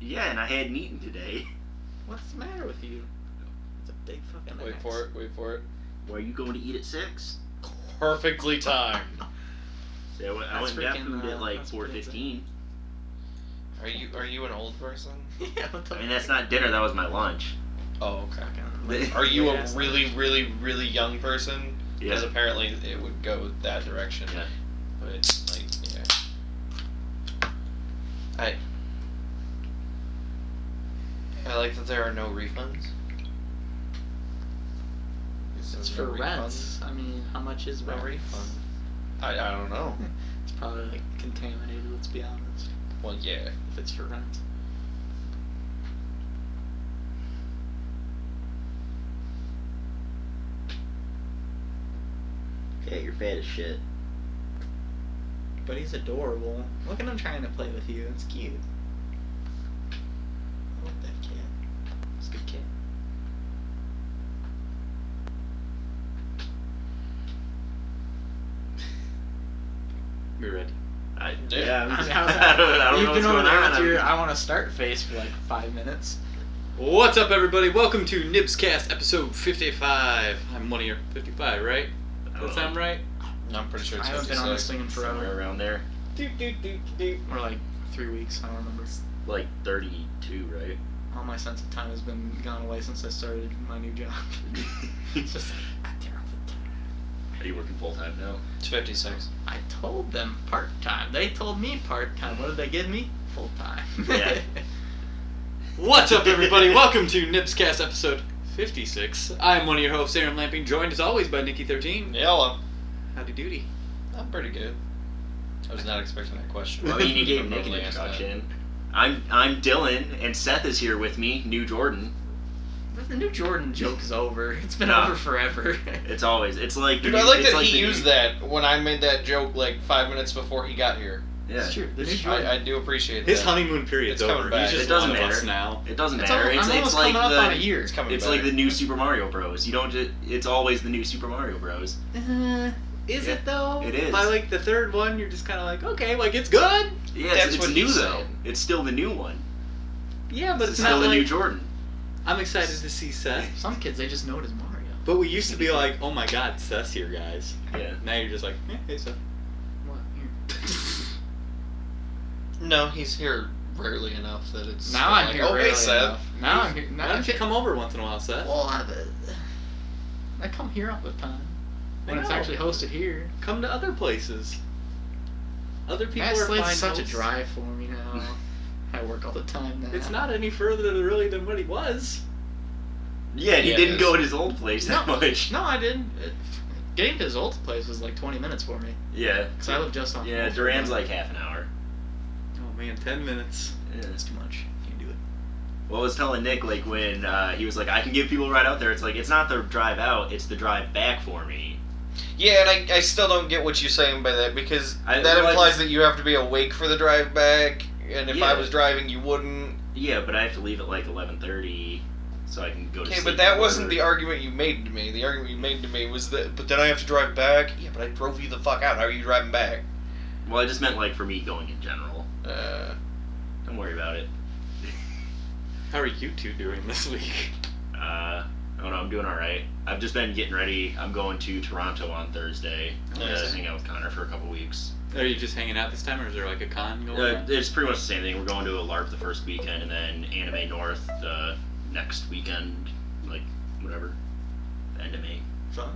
Yeah, and I hadn't eaten today. What's the matter with you? It's a big fucking Wait axe. for it. Why are you going to eat at 6? Perfectly timed. So I went and got food at like 4:15. Are you an old person? Yeah, what the I mean, that's not dinner. That was my lunch. Oh, okay. fuck? Are you a Yeah, really, really, really young person? Because Yeah. apparently it would go that direction. Yeah. But like, yeah. I like that there are no refunds. It's for rents. I mean, how much is No rent? refund. I don't know. It's probably like contaminated, let's be honest. Well, yeah. If it's for rent. Yeah, you're fat as shit. But he's adorable. Look at him trying to play with you. It's cute. I like that cat. It's a good cat. We're ready. I You've don't know been what's over going there on. with your I want to start face for like 5 minutes. What's up, everybody? Welcome to NIBScast episode 55. I'm one of your 55, right? Does that sound right? I'm pretty sure I it's haven't been on this 56. thing in Somewhere forever. around there. Or like 3 weeks, I don't remember. Like 32, right? All my sense of time has been gone away since I started my new job. It's just like, Are you working full time now? It's 56. I told them part-time. They told me part-time. What did they give me? Full-time. Yeah. What's up, everybody? Welcome to NIBScast episode 56. I'm one of your hosts, Aaron Lamping, joined as always by Nikki13. Hello. Howdy doody. I'm pretty good. I was not expecting that question. Well, I mean, you gave Nick an Normally ask that. introduction. I'm Dylan, and Seth is here with me, New Jordan. The new Jordan joke is over. It's been Nah. over forever. It's always, it's like... Dude, I like it's that he the used that when I made that joke like 5 minutes before he got here. Yeah. It's true. The new Jordan. I do appreciate His that. honeymoon period's It's coming over. back. He's just It doesn't one of us matter. now. It doesn't It's matter. I'm It's almost like coming up on a the... year. It's coming It's back. like the new Super Mario Bros. You don't just... It's always the new Super Mario Bros. Is Yeah, it though? it is. By like the third one, you're just kind of like, okay, like it's good. Yeah, That's it's what new he's though. saying. It's still the new one. Yeah, but it's still not the like... new Jordan. I'm excited to see Seth. Some kids, they just know it as Mario. But we used to be like, oh my god, Seth's here, guys. Yeah. Now you're just like, hey Seth. What? Here. No, he's here rarely enough that it's Now I'm like, here oh, rarely hey, Seth. enough. Now I'm here. Why Now don't you come over once in a while, Seth? Well, I come here all the time. When it's I know. actually hosted here. Come to other places. Other people Matt are Slade's fine such a hosts. drive for me now. I work all the time now. It's not any further really than what he was. Yeah, and he Yeah, didn't it go is. at his old place that much. No, I didn't. Getting to his old place was like 20 minutes for me. Yeah. Because I live just on. Yeah, Duran's like half an hour. Oh man, 10 minutes. Yeah. That's too much. Can't do it. Well, I was telling Nick, like, when he was like, I can give people a ride out there, it's like, it's not the drive out, it's the drive back for me. Yeah, and I still don't get what you're saying by that because I- that well, implies that you have to be awake for the drive back, and if I Yeah. was driving, you wouldn't. Yeah, but I have to leave at like 11:30 so I can go to Okay, sleep. but that or wasn't the whatever. argument you made to me. The argument you made to me was that, but then I have to drive back. Yeah, but I drove you the fuck out. How are you driving back? Well, I just meant like for me going in general. Don't worry about it. How are you two doing this week? I don't know, I'm doing alright. I've just been getting ready. I'm going to Toronto on Thursday Nice. to hang out with Connor for a couple weeks. Are you just hanging out this time, or is there like a con going on? It's pretty much the same thing. We're going to a LARP the first weekend, and then Anime North the next weekend, like, whatever, the end of May. Fun.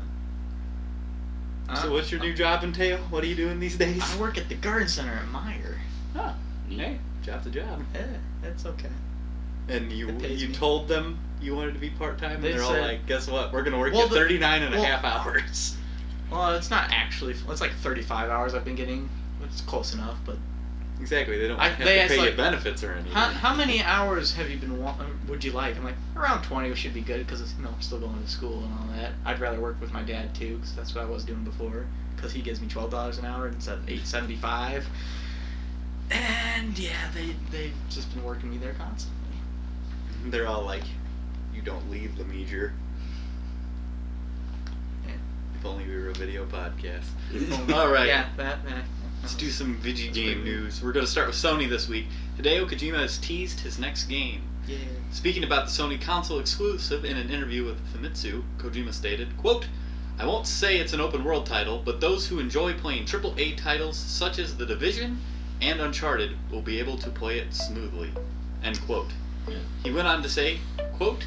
So what's your new job entail? What are you doing these days? I work at the garden center at Meyer. Oh, hey, job's a job. Yeah, it's okay. And you It pays me. told them you wanted to be part-time, and They they're all said- like, guess what? We're going to work Well, you 39 and a half hours. Well, it's not actually. It's like 35 hours I've been getting. It's close enough, but Exactly, they don't I- have they to asked, pay you like, benefits or anything. how many hours have you been would you like? I'm like, around 20 should be good because I'm still going to school and all that. I'd rather work with my dad too because that's what I was doing before. Because he gives me $12 an hour instead of $8.75. And yeah, they've just been working me there constantly. They're all like, you don't leave the major. Yeah. If only we were a video podcast. All right. Yeah, that. Let's do some video game news. We're going to start with Sony this week. Hideo Kojima has teased his next game. Yeah. Speaking about the Sony console exclusive in an interview with Famitsu, Kojima stated, quote, "I won't say it's an open world title, but those who enjoy playing AAA titles such as The Division and Uncharted will be able to play it smoothly." End quote. Yeah. He went on to say, quote,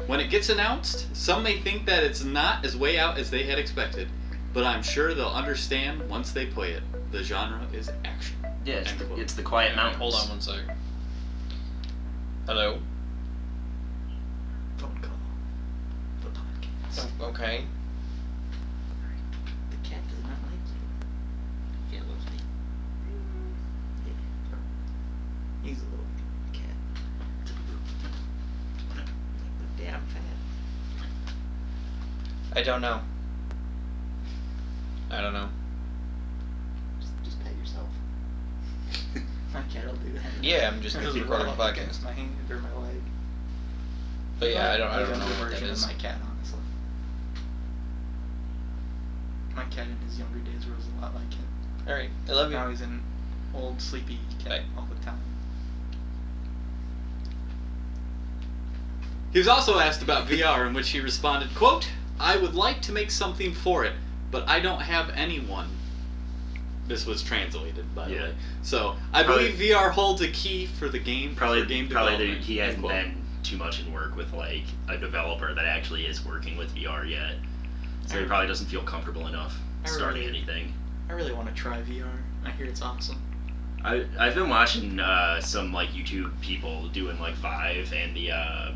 "When it gets announced, some may think that it's not as way out as they had expected, but I'm sure they'll understand once they play it. The genre is action." Yeah, End quote. it's the Quiet Mountains. Hold on one sec. Hello? Phone call. The podcast. Oh, okay. The cat does not like you. Yeah, loves me. Yeah. He's a little cat. But damn fat. I don't know. I don't know. Just pet yourself. My cat'll do that. Yeah, I'm just It'll recording roll a up against podcast. my hand or my leg. But yeah, I don't Like know a what that version is. of my cat, honestly. My cat in his younger days was a lot like him. Alright, I love you. Now he's an old sleepy cat Bye. all the time. He was also asked about VR, in which he responded, quote, "I would like to make something for it, but I don't have anyone." This was translated, by the Yeah. way. So, I Probably- believe VR holds a key for the game, for game development. He hasn't End quote. been too much in work with like a developer that actually is working with VR yet, so he probably doesn't feel comfortable enough starting anything. I really want to try VR. I hear it's awesome. I've been watching some like YouTube people doing like Vive and the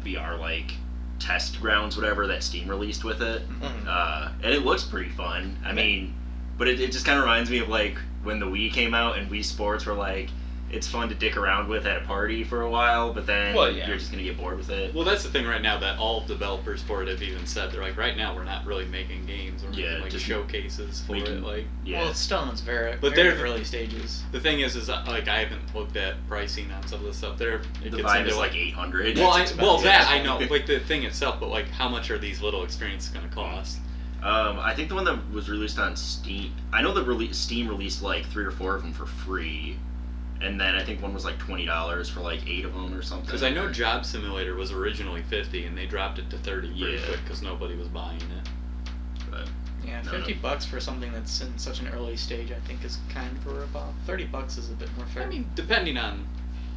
VR like test grounds, whatever that Steam released with it, Mhm. and it looks pretty fun. I mean, but it just kind of reminds me of like when the Wii came out and Wii Sports were like, it's fun to dick around with at a party for a while, but then Well, yeah. you're just gonna get bored with it. Well, that's the thing right now that all developers for it have even said. They're like, right now we're not really making games. We're Yeah, making like just showcases for making- it. Like, Yeah. Well, it's still in its very, But very they're- early stages. the thing is like I haven't looked at pricing on some of this stuff. There, it The gets Vive into is like 800. Well, That's well, expensive. that I know, like the thing itself, but like how much are these little experiences going to cost? I think the one that was released on Steam, I know Steam released like 3 or 4 of them for free, and then I think one was like $20 for like 8 of them or something. Because I know Job Simulator was originally $50 and they dropped it to $30 pretty Yeah. quick because nobody was buying it. But Yeah, No, $50 for something that's in such an early stage, I think, is kind of a rip-off. $30 is a bit more fair. I mean, depending on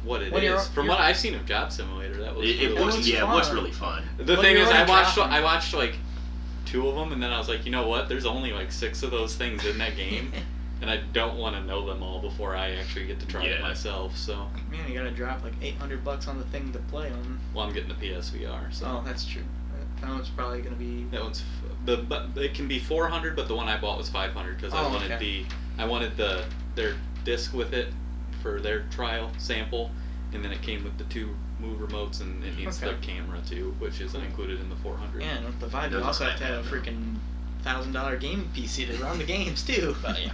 what it Well, is. you're- From what I've seen of Job Simulator, that was it really looks, looks yeah, it looks fun. really fun. The Well, thing you're is, I already dropping. watched like 2 of them, and then I was like, you know what? There's only like 6 of those things in that game, and I don't want to know them all before I actually get to try it Yeah. myself. So, Man, you gotta drop like $800 on the thing to play on. well, I'm getting the PSVR. So Oh, that's true. That one's probably gonna be. that one's but it can be 400, but the one I bought was 500 because I Oh, wanted okay. their disc with it for their trial sample, and then it came with the 2 Move remotes, and it needs the Okay. camera too, which isn't included in the 400. Yeah, and with the Vive, you Those also are have to have a high-end, freaking $1,000 game PC to run the games too. Yeah.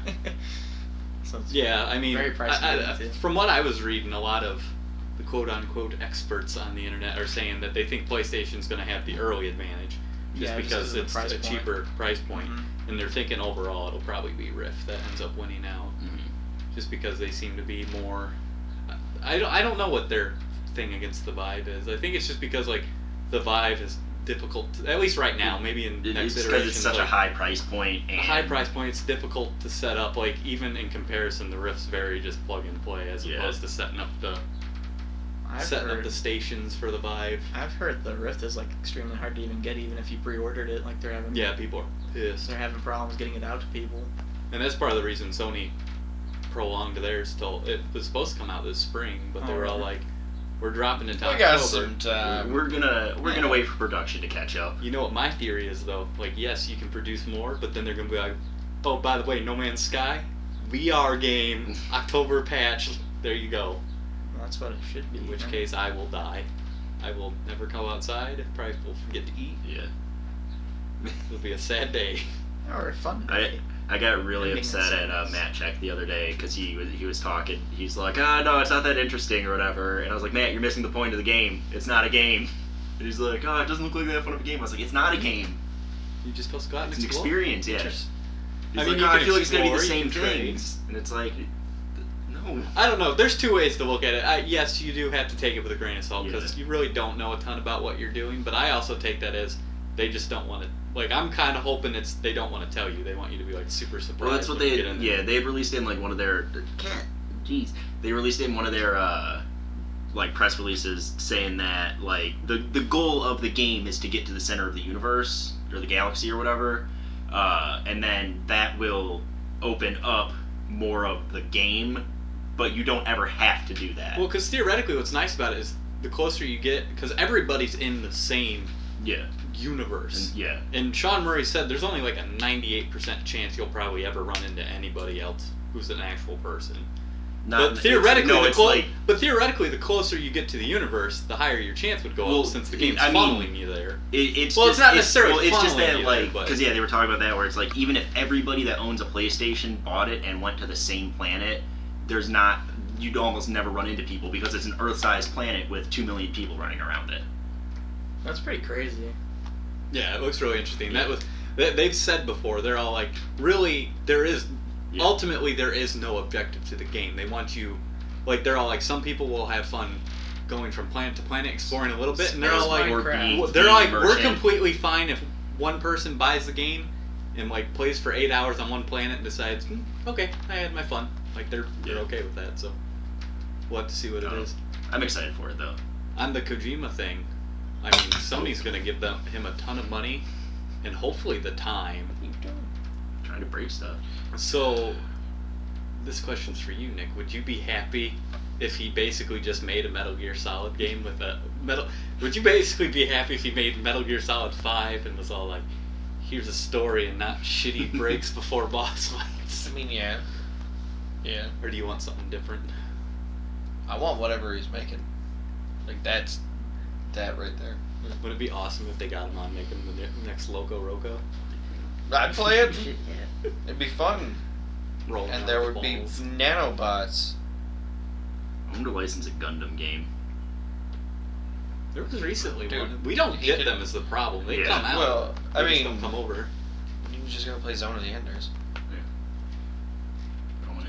So it's Yeah, I mean, very pricey. too. from what I was reading, a lot of the quote-unquote experts on the internet are saying that they think PlayStation's going to have the early advantage, just Yeah, just because 'cause of the it's price a point. cheaper price point, Mhm. and they're thinking overall it'll probably be Rift that ends up winning out, just because they seem to be more. I don't know what their thing against the Vive is. I think it's just because like the Vive is difficult, at least right now. Maybe in next It's because iterations, it's such a like, high price point. And a high price point, it's difficult to set up. Like even in comparison, the Rift's very just plug and play as Yeah. opposed to setting up the stations for the Vive. I've heard the Rift is like extremely hard to even get, even if you pre-ordered it. Like they're having People are pissed, they're having problems getting it out to people. and that's part of the reason Sony prolonged theirs till it was supposed to come out this spring, but they Oh, were all really? like, "We're dropping it to We got October." some time. we're gonna wait for production to catch up. You know what my theory is though? Like, yes, you can produce more, but then they're gonna be like, "Oh, by the way, No Man's Sky, VR game, October patch. There you go." Well, that's what it should be. In which case, I will die. I will never go outside. Probably will forget to eat. Yeah. It'll be a sad day. or fun. Day. I got really Ending upset in at series. Matt Czech the other day because he was talking. He's like, no, it's not that interesting or whatever. And I was like, Matt, you're missing the point of the game. It's not a game. And he's like, it doesn't look like that fun of a game. I was like, it's not a game. You're just supposed to go out and It's an explore. experience, yeah. He's I mean, like, you I can feel like it's gonna be the explore, same you can trade. things, and it's like, no. I don't know. There's two ways to look at it. Yes, you do have to take it with a grain of salt because you really don't know a ton about what you're doing. But I also take that as they just don't want to. Like, I'm kind of hoping they don't want to tell you. They want you to be like super surprised. Well, that's what when you they. get in there. Yeah, they released it in like one of their. Jeez, they released it in one of their like press releases saying that like the goal of the game is to get to the center of the universe or the galaxy or whatever, and then that will open up more of the game, but you don't ever have to do that. Well, because theoretically, what's nice about it is the closer you get, because everybody's in the same universe. And Sean Murray said there's only like a 98% chance you'll probably ever run into anybody else who's an actual person. But theoretically, the closer you get to the universe, the higher your chance would go up since the game's funneling you there. It's not necessarily it's just that funneling you like there, because they were talking about that where it's like even if everybody that owns a PlayStation bought it and went to the same planet, you'd almost never run into people because it's an Earth-sized planet with 2 million people running around it. That's pretty crazy. Yeah, it looks really interesting. They've said before, they're all like, really, ultimately there is no objective to the game. They want you, like, they're all like, some people will have fun going from planet to planet, exploring a little bit, and they're all like, we're completely fine if one person buys the game and like plays for 8 hours on one planet and decides, okay, I had my fun. Like they're okay with that. So we'll have to see what it is. I'm excited for it though. On the Kojima thing, I mean, Sony's gonna give him a ton of money and hopefully the time. Trying to break stuff. So, this question's for you, Nick. Would you be happy if he basically just made a Metal Gear Solid game with Would you basically be happy if he made Metal Gear Solid 5 and was all like, here's a story and not shitty breaks before boss fights? I mean, yeah. Or do you want something different? I want whatever he's making. Like, that's that right there. Would it be awesome if they got him on making the next Loco Roco? I'd play it. It'd be fun. And there would be balls. nanobots. I want to license a Gundam game. There was recently Dude, one. We don't get them as the problem. They come out. Well, They I just mean, don't come over. you were just gonna play Zone of the Enders.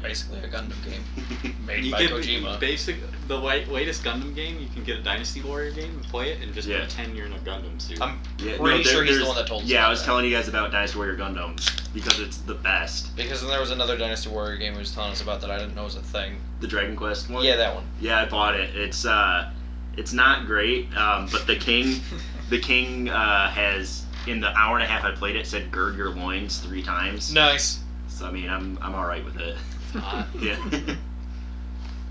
Basically a Gundam game made by Kojima. The latest Gundam game, you can get a Dynasty Warrior game and play it and just pretend you're in a Gundam suit. I'm pretty sure he's the one that told us. Yeah, about I was that. telling you guys about Dynasty Warrior Gundam because it's the best. Because then there was another Dynasty Warrior game he was telling us about that I didn't know was a thing. The Dragon Quest one? Yeah, that one. Yeah, I bought it. It's not great, but the king has, in the hour and a half I played it, said gird your loins 3 times. Nice. So I mean, I'm alright with it. Yeah.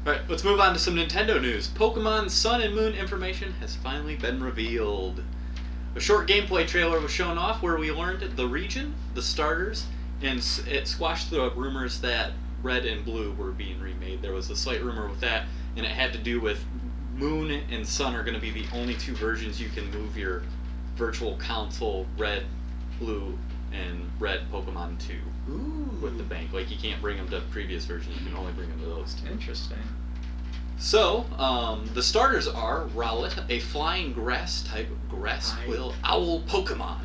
Alright, let's move on to some Nintendo news. Pokemon Sun and Moon information has finally been revealed. A short gameplay trailer was shown off where we learned the region, the starters, and it squashed the rumors that Red and Blue were being remade. There was a slight rumor with that, and it had to do with Moon and Sun are going to be the only 2 versions you can move your virtual console Red, Blue, and Red Pokemon to. With the bank. Like, you can't bring them to previous versions, you can only bring them to those 2. Interesting. So, the starters are Rowlet, a flying grass-type grass-quill owl Pokemon.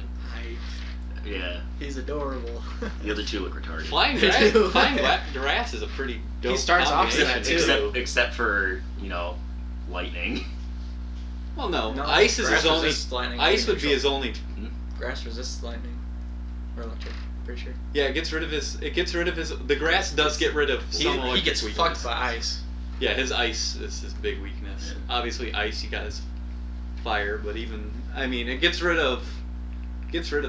Yeah. He's adorable. The other 2 look retarded. Flying grass is a pretty dope He starts off with that, too. Except for, lightning. Well, no. Ice is his only... Lightning, Ice would be his only... Grass resists lightning. Or electric. Pretty sure. Yeah, it gets rid of his. The grass does get rid of some electric He gets weakness. fucked by ice. Yeah, his ice is his big weakness. Yeah. Obviously, ice, you got his fire, but it gets rid of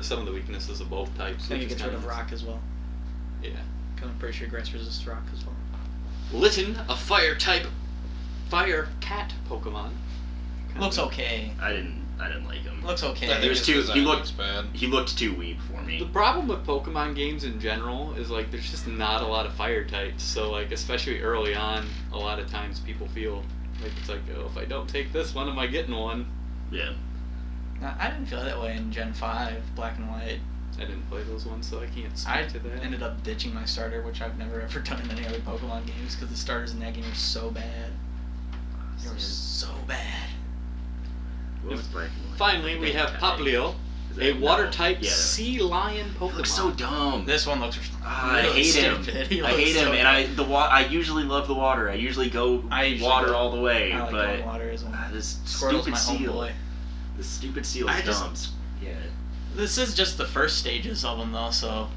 some of the weaknesses of both types. I think it gets rid of rock as well. Yeah. I'm pretty sure grass resists rock as well. Litten, a fire cat Pokemon. Looks okay. I didn't like him. Looks okay. He looked bad. He looked too weak for me. The problem with Pokemon games in general is like there's just not a lot of fire types. So like especially early on, a lot of times people feel like it's like, oh, if I don't take this one, am I getting one? Yeah. I didn't feel that way in Gen 5, Black and White. I didn't play those ones, so I can't speak I to that. ended up ditching my starter, which I've never ever done in any other Pokemon games, because the starters in that game were so bad. They were so bad. What was Black and White? Finally, we have Popplio, Is A that- water no. type Yeah. sea lion Pokemon. He looks so dumb. This one looks I really hate him. stupid. He I looks hate him, so and dumb. I usually love the water. I usually go water all the way, I like but going water as well. this Squirtle's stupid my seal. homeboy. The stupid seal I is just- dumb. Yeah. This is just the first stages of them, though, so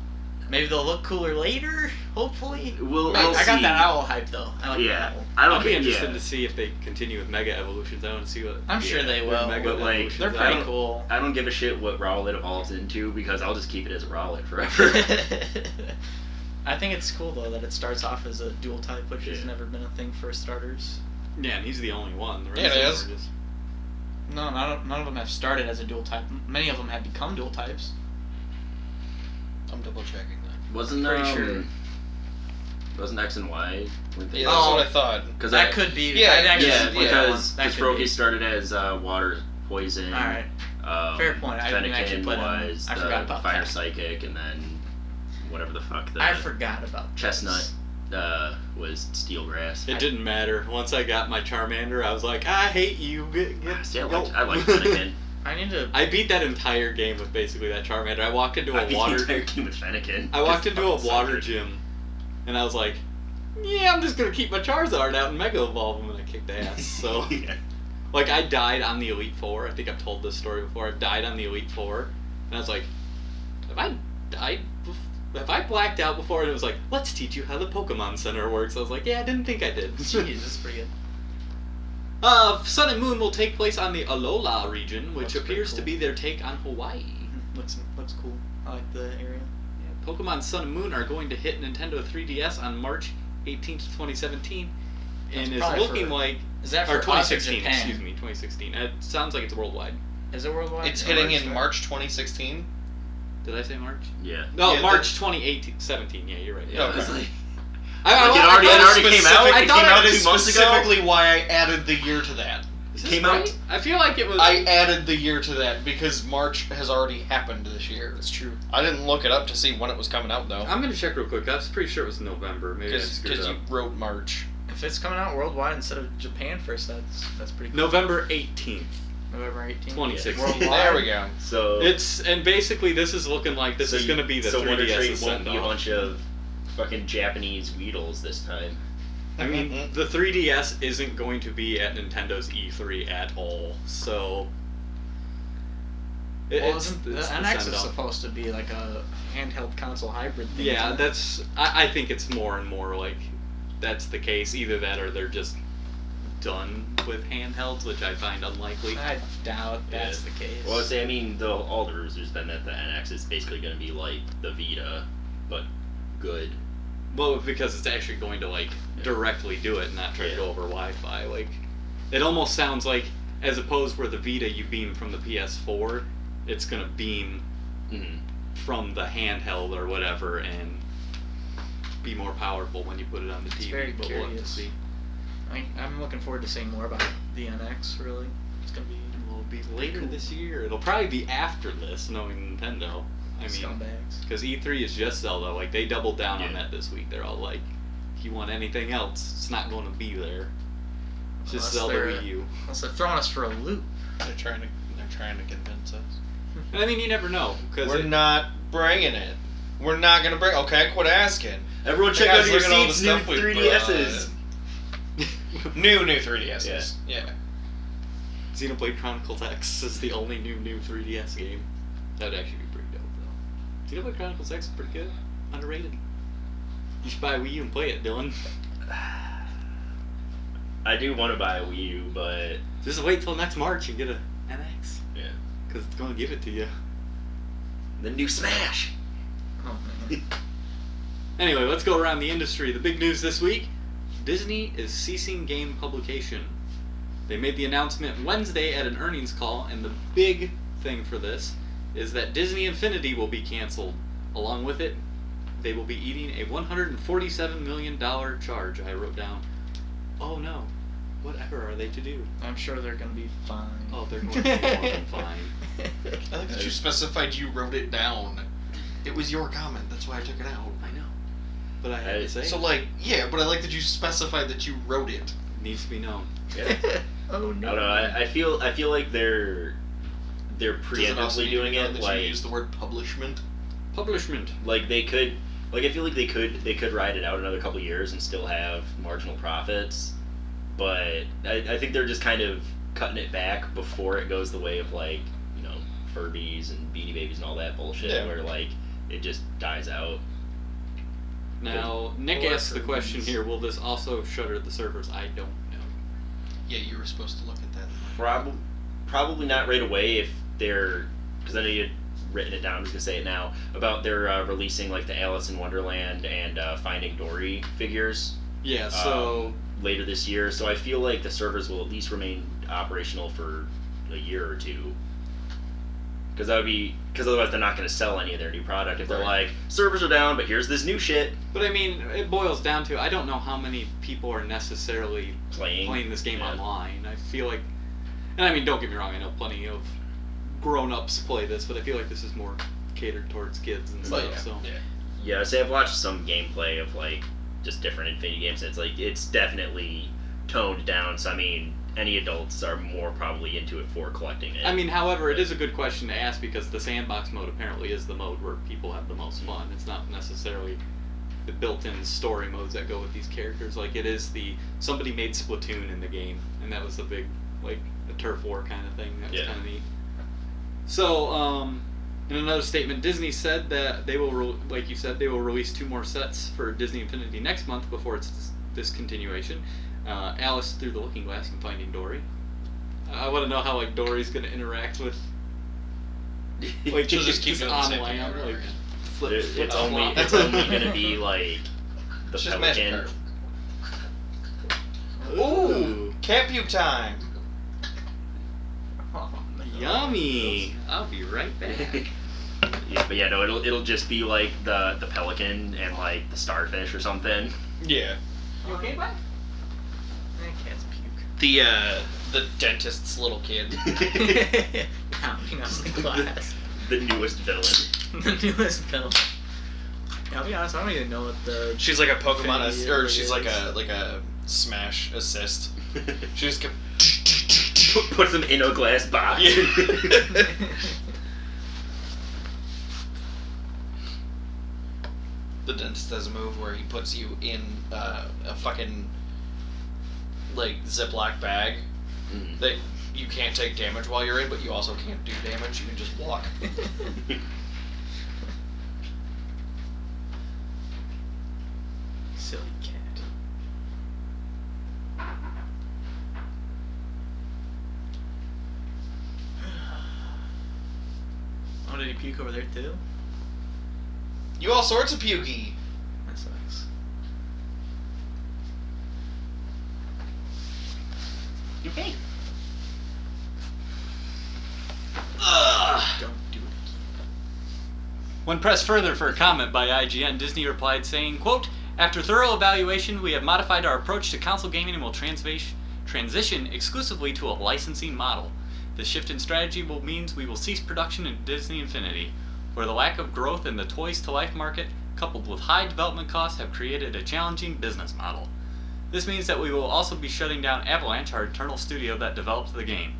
maybe they'll look cooler later. Hopefully. We'll I got see. that owl hype though. I like Yeah. that owl. I don't I'll be think- interested yeah. to see if they continue with Mega Evolutions. I want to see what. I'm sure they their will. Mega But, like, Evolutions They're are. pretty don't- cool. I don't give a shit what Rowlet evolves into because I'll just keep it as a Rowlet forever. I think it's cool though that it starts off as a dual type, which has Yeah. never been a thing for starters. Yeah, and he's the only one. The rest Yeah, it of them is. are just- No, none of them have started as a dual type. Many of them have become dual types. I'm double checking that. Wasn't Pretty sure. Wasn't X and Y? Yeah, that's Oh. what I thought. Because That could be. Yeah, I'd actually yeah, support that one. because That could Froakie be. started as water poison. All right. Fair point. I didn't actually Fennekin put it on. was I the forgot about fire that. psychic, and then whatever the fuck the I forgot about chestnut was steel grass. It didn't matter. Once I got my Charmander, I was like, I hate you. See, I go. like Fennekin. I need to. I beat that entire game with basically that Charmander. I walked into I a beat water. the entire game with Fennekin. I walked It's into a fucking water sucker. gym, and I was like, "Yeah, I'm just gonna keep my Charizard out and Mega Evolve him," and I kicked ass. So, Yeah. like, I died on the Elite Four. I think I've told this story before. I died on the Elite Four, and I was like, "Have I died? Have I blacked out before?" And it was like, "Let's teach you how the Pokemon Center works." I was like, "Yeah, I didn't think I did." Jeez, this is pretty good. Sun and Moon will take place on the Alola region, which Looks pretty appears to cool. be their take on Hawaii. Looks cool. I like the area. Yeah, Pokemon Sun and Moon are going to hit Nintendo 3DS on March 18th, 2017, and That's is probably looking for- like Is that or for us or 2016. Japan? Excuse me, 2016. It sounds like it's worldwide. Is it worldwide? It's Or hitting is in it- March 2016. Did I say March? Yeah. No, Yeah, March 2018, 17. Yeah, you're right. Yeah, It's okay. like, I Like, it already thought came out? Specific- It came out that is 2 months ago? specifically why I added the year to that. Is this came right? out- I feel like it was. I added the year to that because March has already happened this year. It's true. I didn't look it up to see when it was coming out though. I'm gonna check real quick. I was pretty sure it was November. Maybe I Because screwed you up. wrote March. If it's coming out worldwide instead of Japan first, that's pretty cool. November 18th. November 18th. 2016. Worldwide. There we go. so And basically this is looking like this so is you- gonna be the so Wonder 3DS Trade won't send be a off. bunch of fucking Japanese Weedles this time. I mean, the 3DS isn't going to be at Nintendo's E3 at all, so. Well, isn't the it's NX is send-off. supposed to be like a handheld console hybrid thing? Yeah, isn't it? that's. I think it's more and more like that's the case. Either that or they're just done with handhelds, which I find unlikely. I doubt that's Yeah. the case. Well, I mean, all the rumors has been that the NX is basically going to be like the Vita, but good. Well, because it's actually going to like directly do it, and not try to Yeah. go over Wi-Fi. Like, it almost sounds like, as opposed where the Vita you beam from the PS4, it's gonna beam Mm-hmm. from the handheld or whatever, and be more powerful when you put it on the TV. very but we'll have to curious. see. I'm looking forward to seeing more about the NX. Really, it's gonna be It'll be later cool. this year. It'll probably be after this, knowing Nintendo. I mean, scumbags. because E3 is just Zelda. Like, they doubled down on Yeah. that this week. They're all like, if you want anything else, it's not going to be there. It's just Unless Zelda they're- Wii U. Unless they're throwing us for a loop. They're trying to convince us. And I mean, you never know. Because We're not bringing it. We're not gonna bring. Okay, quit asking. Everyone, check Guys, out your look at all the seats. New stuff we 3DSs. New 3DSs. Yeah. Xenoblade Chronicles X is the only new 3DS game. That would actually be pretty dope, though. Xenoblade Chronicles X is pretty good. Underrated. You should buy a Wii U and play it, Dylan. I do want to buy a Wii U, but Just wait till next March and get a NX. yeah, Because it's going to give it to you. the new Smash. Oh man. Anyway, let's go around the industry. The big news this week, Disney is ceasing game publication. They made the announcement Wednesday at an earnings call, and the big thing for this is that Disney Infinity will be canceled. Along with it, they will be eating a $147 million charge. I wrote down, oh no, whatever are they to do? I'm sure they're gonna be fine. Oh, they're going to be more than fine. I like that you specified you wrote it down. It was your comment. That's why I took it out. I know. But I had to say, So like, yeah, but I like that you specified that you wrote it. it needs to be known. Yeah. Oh I no. don't know. I feel like they're Does it also preemptively need to be doing known it. that Like you use the word publishment? Publishment. like they could. Like I feel like they could ride it out another couple years and still have marginal profits, but I think they're just kind of cutting it back before it goes the way of like Furbies and Beanie Babies and all that bullshit where like it just dies out. Now, Nick asks the question here, will this also shutter the servers? I don't know. Yeah, you were supposed to look at that. Probably not right away if they're, because I know you had written it down, I'm just going to say it now, about they're releasing like the Alice in Wonderland and Finding Dory figures. Yeah, so... later this year, so I feel like the servers will at least remain operational for a year or two. Because otherwise they're not going to sell any of their new product if they're like, servers are down, but here's this new shit. But I mean, it boils down to, I don't know how many people are necessarily playing this game online. I feel like, and I mean, don't get me wrong, I know plenty of grown-ups play this, but I feel like this is more catered towards kids and stuff. Yeah, say I've watched some gameplay of like just different Infinity games, and it's definitely toned down. So I mean, any adults are more probably into it for collecting it. I mean, however, it is a good question to ask because the sandbox mode apparently is the mode where people have the most fun. It's not necessarily the built-in story modes that go with these characters. Like it is somebody made Splatoon in the game, and that was a big a turf war kind of thing. That was kind of neat. So, in another statement, Disney said that they will, like you said, they will release 2 more sets for Disney Infinity next month before its discontinuation. Alice Through the Looking Glass and Finding Dory. I want to know how Dory's going to interact with. She'll just keep doing the same thing. It's only going to be like the Pelican. Ooh, cat puke time. Yummy! I'll be right back. It'll just be like the pelican and like the starfish or something. Yeah. You okay, bud? Cat's puke. The dentist's little kid. Pounding on the glass. The newest villain. The newest villain. Yeah, I'll be honest, I don't even know what the. She's like a Pokemon or she's is. like a Smash assist. She just kept puts them in a glass box. Yeah. The dentist has a move where he puts you in a fucking Ziploc bag that you can't take damage while you're in, but you also can't do damage. You can just walk. Silly cat. Oh, did he puke over there too? You all sorts of pukey. That sucks. Okay. Don't do it. When pressed further for a comment by IGN, Disney replied saying, quote, "After thorough evaluation, we have modified our approach to console gaming and will transition exclusively to a licensing model. This shift in strategy means we will cease production in Disney Infinity, where the lack of growth in the toys-to-life market, coupled with high development costs, have created a challenging business model. This means that we will also be shutting down Avalanche, our internal studio that developed the game.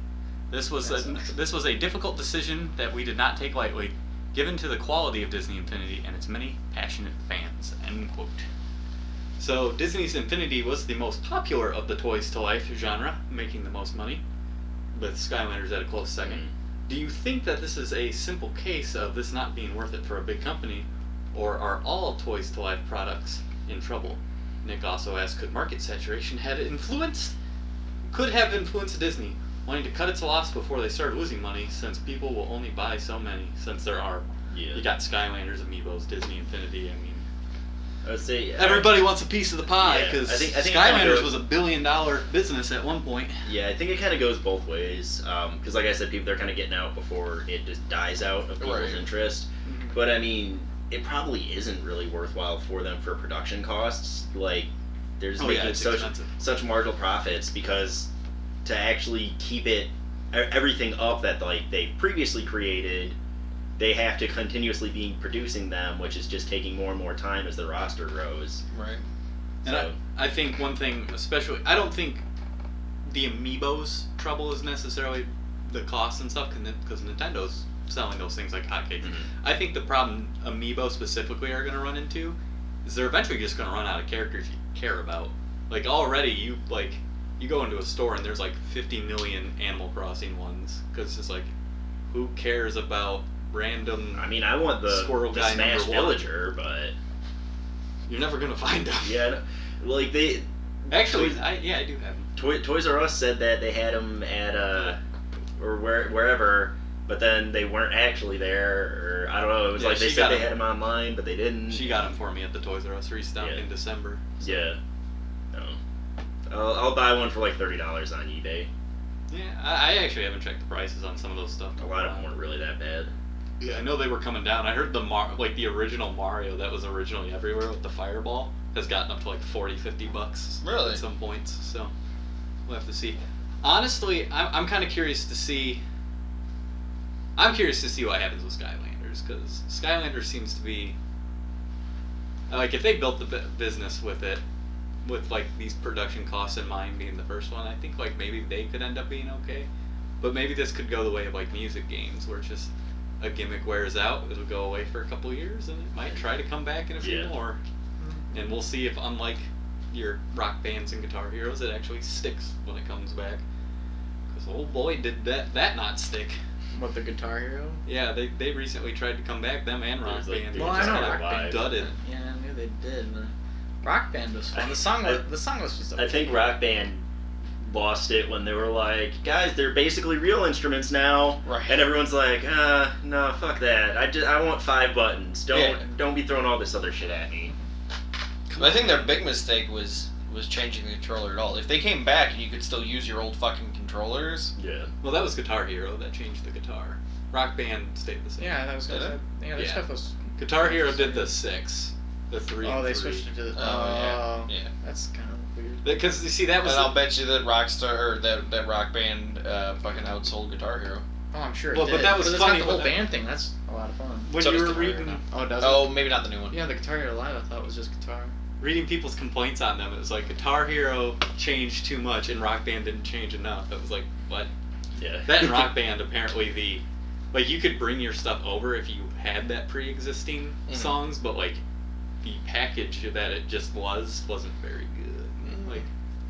This was a difficult decision that we did not take lightly, given to the quality of Disney Infinity and its many passionate fans." End quote. So Disney's Infinity was the most popular of the toys-to-life genre, making the most money, with Skylanders at a close second. Do you think that this is a simple case of this not being worth it for a big company, or are all toys-to-life products in trouble? Nick also asked, could market saturation have influenced Disney wanting to cut its loss before they start losing money, since people will only buy so many, since there are, you got Skylanders, Amiibos, Disney Infinity, I mean, I would say everybody wants a piece of the pie, because I think Skylanders was $1 billion business at one point. Yeah, I think it kind of goes both ways, because like I said, they're kind of getting out before it just dies out of people's interest. Mm-hmm. But I mean, it probably isn't really worthwhile for them for production costs. Like, they're just making such marginal profits, because to actually keep everything up that they previously created, they have to continuously be producing them, which is just taking more and more time as the roster grows. Right. And I think one thing, especially, I don't think the Amiibos trouble is necessarily the costs and stuff, because Nintendo's selling those things like hotcakes. Mm-hmm. I think the problem Amiibo specifically are going to run into is they're eventually just going to run out of characters you care about. Like, already, you go into a store and there's like 50 million Animal Crossing ones, because it's just like, who cares about random I mean, I want the Squirrel Guy Smash number 1. Villager, but You're never going to find them. yeah, like they Actually, Toys- I do have them. Toys R Us said that they had them at or wherever, but then they weren't actually there, or I don't know. It was Yeah, like they she said got they 'em. had them online, but they didn't. She got them for me at the Toys R Us restock Yeah. in December. So. Yeah. No. I'll buy one for like $30 on eBay. Yeah, I actually haven't checked the prices on some of those stuff. A lot of them weren't really that bad. Yeah, I know they were coming down. I heard the original Mario that was originally everywhere with the fireball has gotten up to like $40-$50 Really? at some points. So we'll have to see. Honestly, I'm kind of curious to see. I'm curious to see what happens with Skylanders, because Skylanders seems to be like, if they built the business with it, with like these production costs in mind being the first one, I think like maybe they could end up being okay. But maybe this could go the way of like music games, where it's just a gimmick wears out, it'll go away for a couple of years, and it might try to come back in a few Yeah. more. And we'll see if, unlike your Rock Bands and Guitar Heroes, it actually sticks when it comes back. Because oh boy, did that not stick. What, the Guitar Hero? Yeah, they recently tried to come back, them and Rock There's, like, Band. they Well, were I just know kinda Rock Band dudded. Yeah, I knew they did. The Rock Band was fun. The song was just. I think Rock Band lost it when they were like, guys, they're basically real instruments now, Right. and everyone's like, no, fuck that. I want 5 buttons. Don't be throwing all this other shit at me. I think their big mistake was changing the controller at all. If they came back and you could still use your old fucking controllers. Yeah. Well, that was Guitar Hero that changed the guitar. Rock Band stayed the same. Yeah, that was Did good. it? Yeah, their Yeah. stuff was. Guitar Hero did the 6, the 3. Oh, and they 3. switched it to the. Oh, yeah. That's kind of weird. Because you see, that was And I'll the, bet you that Rockstar or that Rock Band fucking outsold Guitar Hero. Oh, I'm sure it Well, did. but that was 'Cause funny, It's got the whole but that- band thing. That's a lot of fun. when So you does were Guitar Hero reading now. Oh, it does. Oh, maybe not the new one. Yeah, the Guitar Hero Live, I thought it was just guitar. reading people's complaints on them, it was like Guitar Hero changed too much and Rock Band didn't change enough. It was like, what? Yeah. That and Rock Band, apparently like, you could bring your stuff over if you had that pre-existing Mhm. songs, but like the package that it just wasn't very good. Mhm. Like,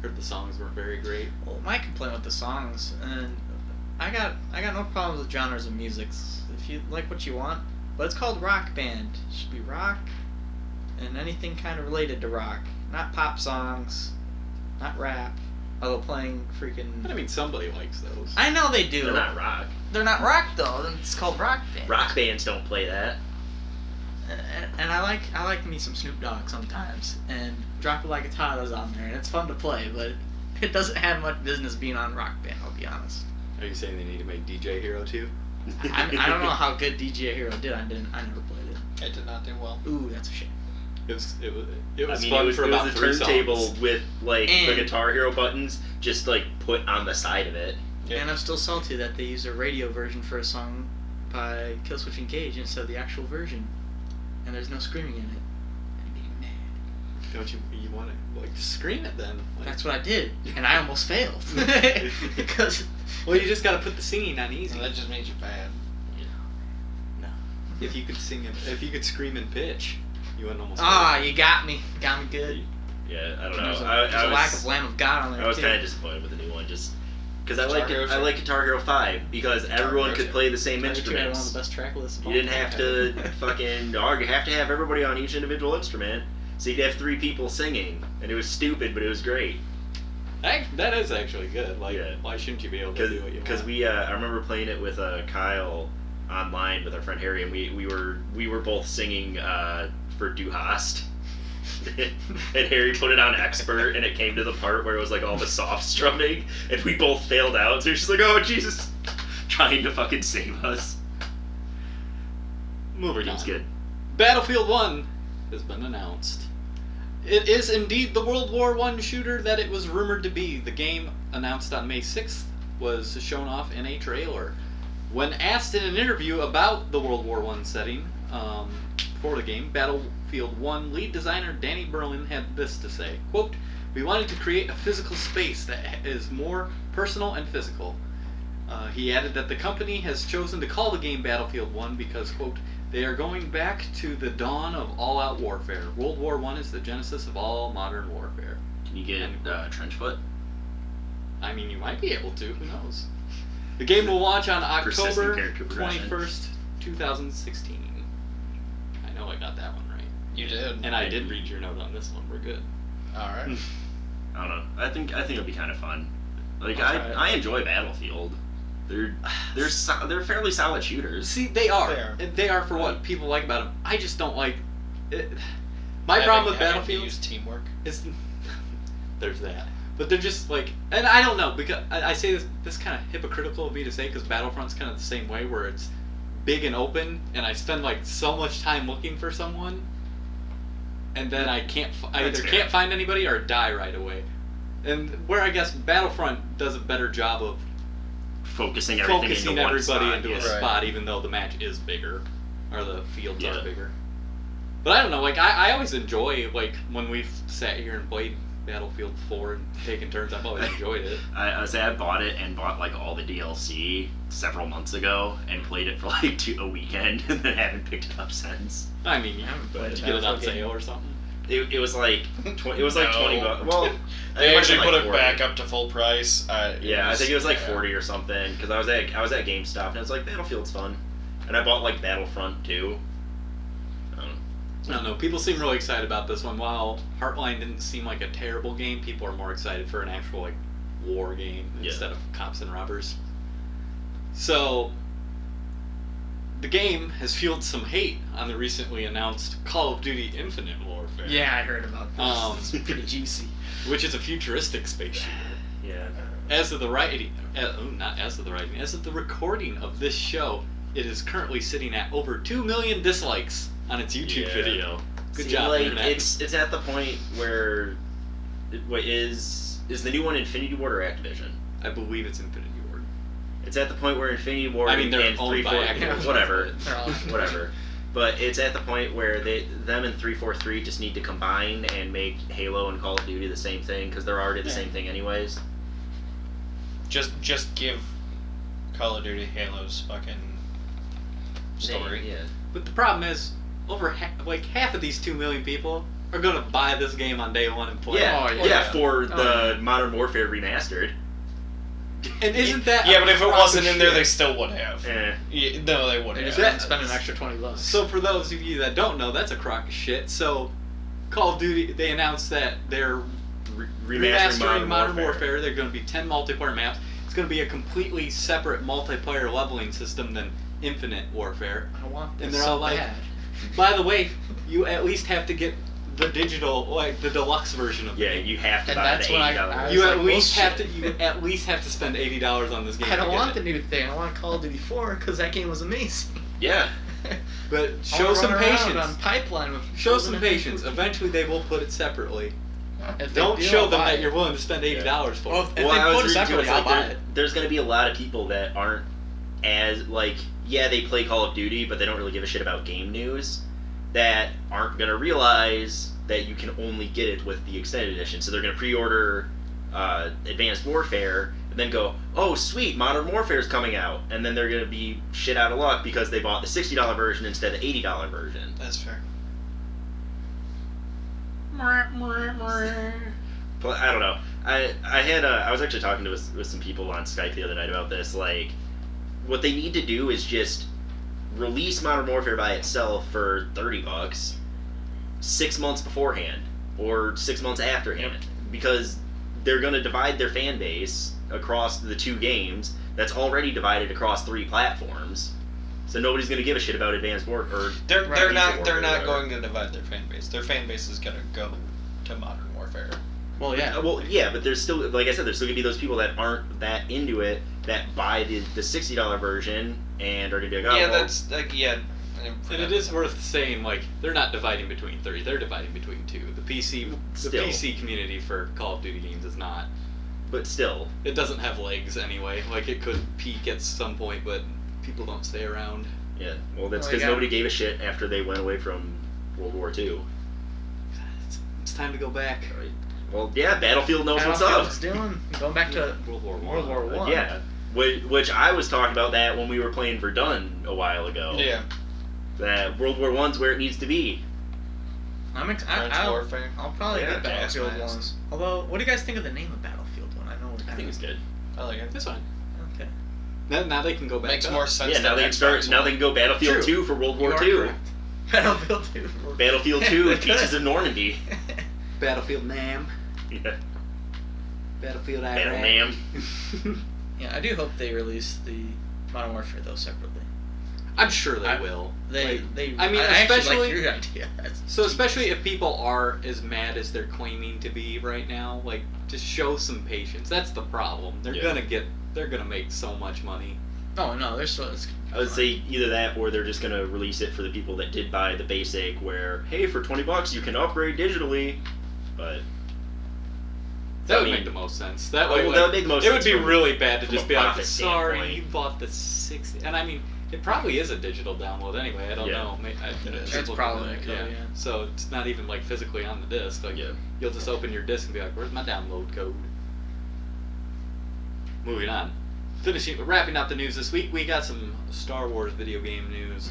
heard the songs weren't very great. Well, my complaint with the songs, and I got no problems with genres of music. If you like what you want, but it's called Rock Band. It should be rock, and anything kind of related to rock, not pop songs, not rap. Although playing freaking. But I mean, somebody likes those. I know they do. They're not rock. They're not rock though. It's called Rock Band. Rock bands don't play that. And I like me some Snoop Dogg sometimes, and Drop It Like It's Hot is on there, and it's fun to play, but it doesn't have much business being on Rock Band. I'll be honest. Are you saying they need to make DJ Hero too? I don't know how good DJ Hero did. I never played it. It did not do well. Ooh, that's a shame. It was I mean, fun it was, for it about was a 3 turntable songs. with like the And- Guitar Hero buttons just like put on the side of it. Yeah. And I'm still salty that they used a radio version for a song by Killswitch Engage instead of the actual version, and there's no screaming in it. I'm being mad. Don't you want to like scream it then? Like, That's what I did, and I almost failed because. well, you just got to put the singing on easy. That just made you bad. If you could if you could scream in pitch, you wouldn't almost. Ah, you got me good. Yeah, I don't There's know. a, I lack was, of Lamb of God on there I was too. kind of disappointed with the new one, just because I Guitar Hero like Guitar Hero 5 because everyone Hero could 2. play the same Guitar Hero had one of instruments. the best track lists. of You all didn't have to time. fucking argue. You have to have everybody on each individual instrument, so you'd have 3 people singing, and it was stupid, but it was great. That is actually good. Like, Yeah. why shouldn't you be able to do what you want? Because we, I remember playing it with Kyle online with our friend Harry, and we were both singing for Du Hast. And Harry put it on expert, and it came to the part where it was like all the soft strumming, and we both failed out. So she's like, "Oh Jesus," trying to fucking save us. Moving Game's on. good. Battlefield 1 has been announced. It is indeed the World War I shooter that it was rumored to be. The game, announced on May 6th, was shown off in a trailer. When asked in an interview about the World War I setting for the game, Battlefield 1 lead designer Danny Berlin had this to say, quote, "We wanted to create a physical space that is more personal and physical. He added that the company has chosen to call the game Battlefield 1 because, quote, they are going back to the dawn of all-out warfare. World War I is the genesis of all modern warfare. Can you get trench foot? I mean, you might be able to. Who knows? The game will launch on October 21st, 2016. I know I got that one right. You did. And I did read your note on this one. We're good. All right. I don't know. I think it'll be kind of fun. Like I'll try it. I enjoy Battlefield. They're fairly solid shooters. See, they are. They are for what people like about them. I just don't like it. My problem with Having to Battlefield use teamwork. is there's that. But they're just like, and I don't know, because I say this kind of hypocritical of me to say, because Battlefront's kind of the same way, where it's big and open, and I spend like so much time looking for someone, and then I either can't find anybody or die right away. And where I guess Battlefront does a better job of focusing everybody into a Right. spot, even though the match is bigger, or the fields Yeah. are bigger. But I don't know, like I always enjoy like when we've sat here and played Battlefield 4 and taken turns. I've always enjoyed it. I bought it and bought like all the DLC several months ago and played it for like a weekend and then haven't picked it up since. I mean, you haven't played did a you get it on Battlefield sale or something? It was like it was like No. $20. Well, They it actually might have put been it like back 40. up to full price. Yeah, I think it was like yeah. 40 or something because I was at GameStop and I was like Battlefield's fun, and I bought like Battlefront 2. I don't know. People seem really excited about this one. While Heartline didn't seem like a terrible game, people are more excited for an actual like war game instead of cops and robbers. So the game has fueled some hate on the recently announced Call of Duty Infinite Warfare. Yeah, I heard about this. It's pretty juicy. Which is a futuristic space shooter. Yeah. As of the recording of this show, it is currently sitting at over 2 million dislikes on its YouTube video. Good job, like, Internet. it's at the point where is the new one Infinity Ward or Activision? I believe it's Infinity Ward. It's at the point where Infinity Ward I mean, they're and owned by 343 Activision. whatever, They're all- whatever. But it's at the point where them and 343 just need to combine and make Halo and Call of Duty the same thing because they're already the same thing anyways. Just give Call of Duty Halo's fucking story. Yeah. But the problem is, over half of these 2 million people are gonna buy this game on day one and play. Yeah, Oh, yeah, yeah. for Oh, the yeah. Modern Warfare remastered. And isn't that Yeah, a but if it crock wasn't of in there, shit? they still would have. Eh. Yeah, no, they wouldn't They just have. didn't spend an extra $20. So for those of you that don't know, that's a crock of shit. So Call of Duty, they announced that they're remastering Modern Warfare. They're going to be 10 multiplayer maps. It's going to be a completely separate multiplayer leveling system than Infinite Warfare. I want this And they're so all like, bad. by the way, you at least have to get the digital, like the deluxe version of the Yeah, game. you have to And buy that's the when I- $80. I You was at like, least have to. bullshit. You at least have to spend $80 on this game. I don't to get want it. the new thing. I want Call of Duty 4 because that game was amazing. Yeah. But I show wanna some run around patience. On pipeline with Show some patience. Eventually, they will put it separately. If they Don't do, show I'll them buy that it. you're willing to spend $80 for Well, it. if they I was put it reading too, separately, it's I'll like buy there- it. there's going to be a lot of people that aren't as like, yeah, they play Call of Duty, but they don't really give a shit about game news. That aren't going to realize that you can only get it with the extended edition. So they're going to pre-order Advanced Warfare and then go, oh sweet, Modern Warfare's coming out, and then they're going to be shit out of luck because they bought the $60 version instead of the $80 version. That's fair. But I don't know. I was actually talking with some people on Skype the other night about this. Like, what they need to do is just release Modern Warfare by itself for $30, 6 months beforehand or 6 months afterhand, because they're going to divide their fan base across the two games. That's already divided across 3 platforms. So nobody's going to give a shit about Advanced Warfare. They're not whatever. going to divide their fan base. Their fan base is gonna go to Modern Warfare. Well, yeah. Well, yeah, but there's still, like I said, there's still gonna be those people that aren't that into it that buy the $60 version and are gonna be like, oh, Yeah, well, that's like yeah. And it is worth saying, like, they're not dividing between 3, they're dividing between 2. The Still. PC community for Call of Duty games is not. but still, It doesn't have legs anyway. Like, it could peak at some point, but people don't stay around. yeah. Well, that's Well, because yeah. nobody gave a shit after they went away from World War II. It's time to go back. Right? Well, yeah, Battlefield knows what's up. Battlefield's doing going back to World War World War One. Yeah, Which I was talking about that when we were playing Verdun a while ago. Yeah. That World War I's where it needs to be. French warfare. I'll probably Yeah, get Battlefield gas 1. masks. Although, what do you guys think of the name of Battlefield 1? I know I think it's good. I like it. That's fine. Okay. Now they can go back. Makes up. more sense. Yeah, now than they can Xbox start. Now One. they can go Battlefield True. 2 for World You War are II. correct. Battlefield 2. Battlefield 2, They could. Beaches of Normandy. Battlefield Nam. Yeah. Battlefield Battle Iraq. Nam. Yeah, I do hope they release the Modern Warfare though separately. I'm sure they will. I mean, actually especially like your idea. So especially if people are as mad as they're claiming to be right now, like just show some patience. That's the problem. They're gonna make so much money. Oh no, there's so. I would say either that or they're just gonna release it for the people that did buy the basic. Where hey, for $20 you can upgrade digitally, but That would make the most sense. That way, that would make the most it sense. would be from- really bad to from just a be like, profit sorry, standpoint. you bought the 60. And I mean, it probably is a digital download anyway. I don't Yeah. know. It is. It's probably yeah. So it's not even like physically on the disc. Like Yeah. you'll just open your disc and be like, where's my download code? Moving on. Wrapping up the news this week, we got some Star Wars video game news.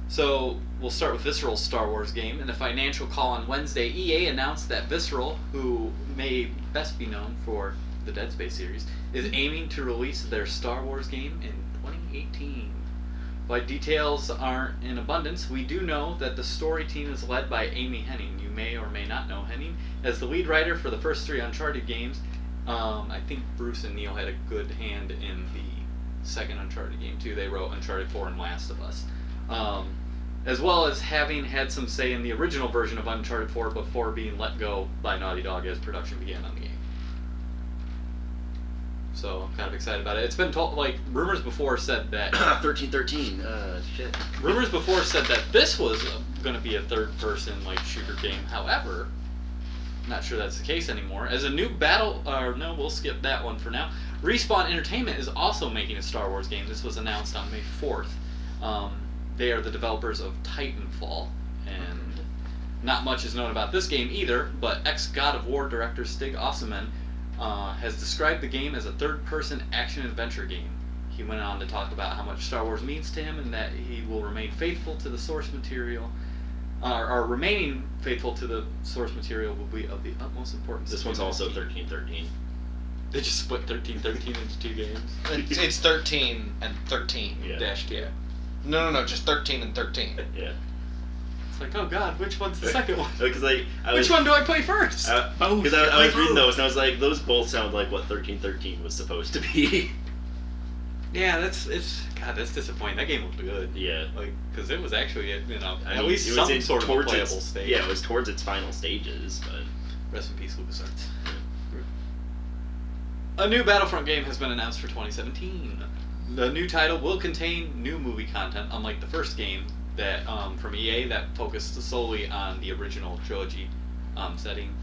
So we'll start with Visceral's Star Wars game. In a financial call on Wednesday, EA announced that Visceral, who may best be known for the Dead Space series, is aiming to release their Star Wars game in 2018. While details aren't in abundance, we do know that the story team is led by Amy Henning. You may or may not know Henning as the lead writer for the first 3 Uncharted games. I think Bruce and Neil had a good hand in the second Uncharted game too. They wrote Uncharted 4 and Last of Us. As well as having had some say in the original version of Uncharted 4 before being let go by Naughty Dog as production began on the game. So I'm kind of excited about it. It's been told, like, rumors before said that 1313. Shit. rumors before said that this was going to be a third-person like shooter game. However, not sure that's the case anymore. As a new we'll skip that one for now. Respawn Entertainment is also making a Star Wars game. This was announced on May 4th. They are the developers of Titanfall, and not much is known about this game either, but ex-God of War director Stig Osman has described the game as a third-person action-adventure game. He went on to talk about how much Star Wars means to him and that he will remain faithful to the source material, or remaining faithful to the source material will be of the utmost importance. This one's also 1313. They just split 1313 into 2 games. It's 13 and 13. Yeah. Dash 2. No, just 13 and 13. Yeah. It's like, oh god, which one's the second one? Because Which one do I play first? Both. Because I was reading those and I was like, those both sound like what 1313 was supposed to be. Yeah, that's disappointing. That game looked good. Yeah. Like, because it was actually, at I mean, least it was some sort of a towards playable its, stage. Yeah, it was towards its final stages, but Rest in peace, LucasArts. A new Battlefront game has been announced for 2017. The new title will contain new movie content, unlike the first game that from EA that focused solely on the original trilogy setting.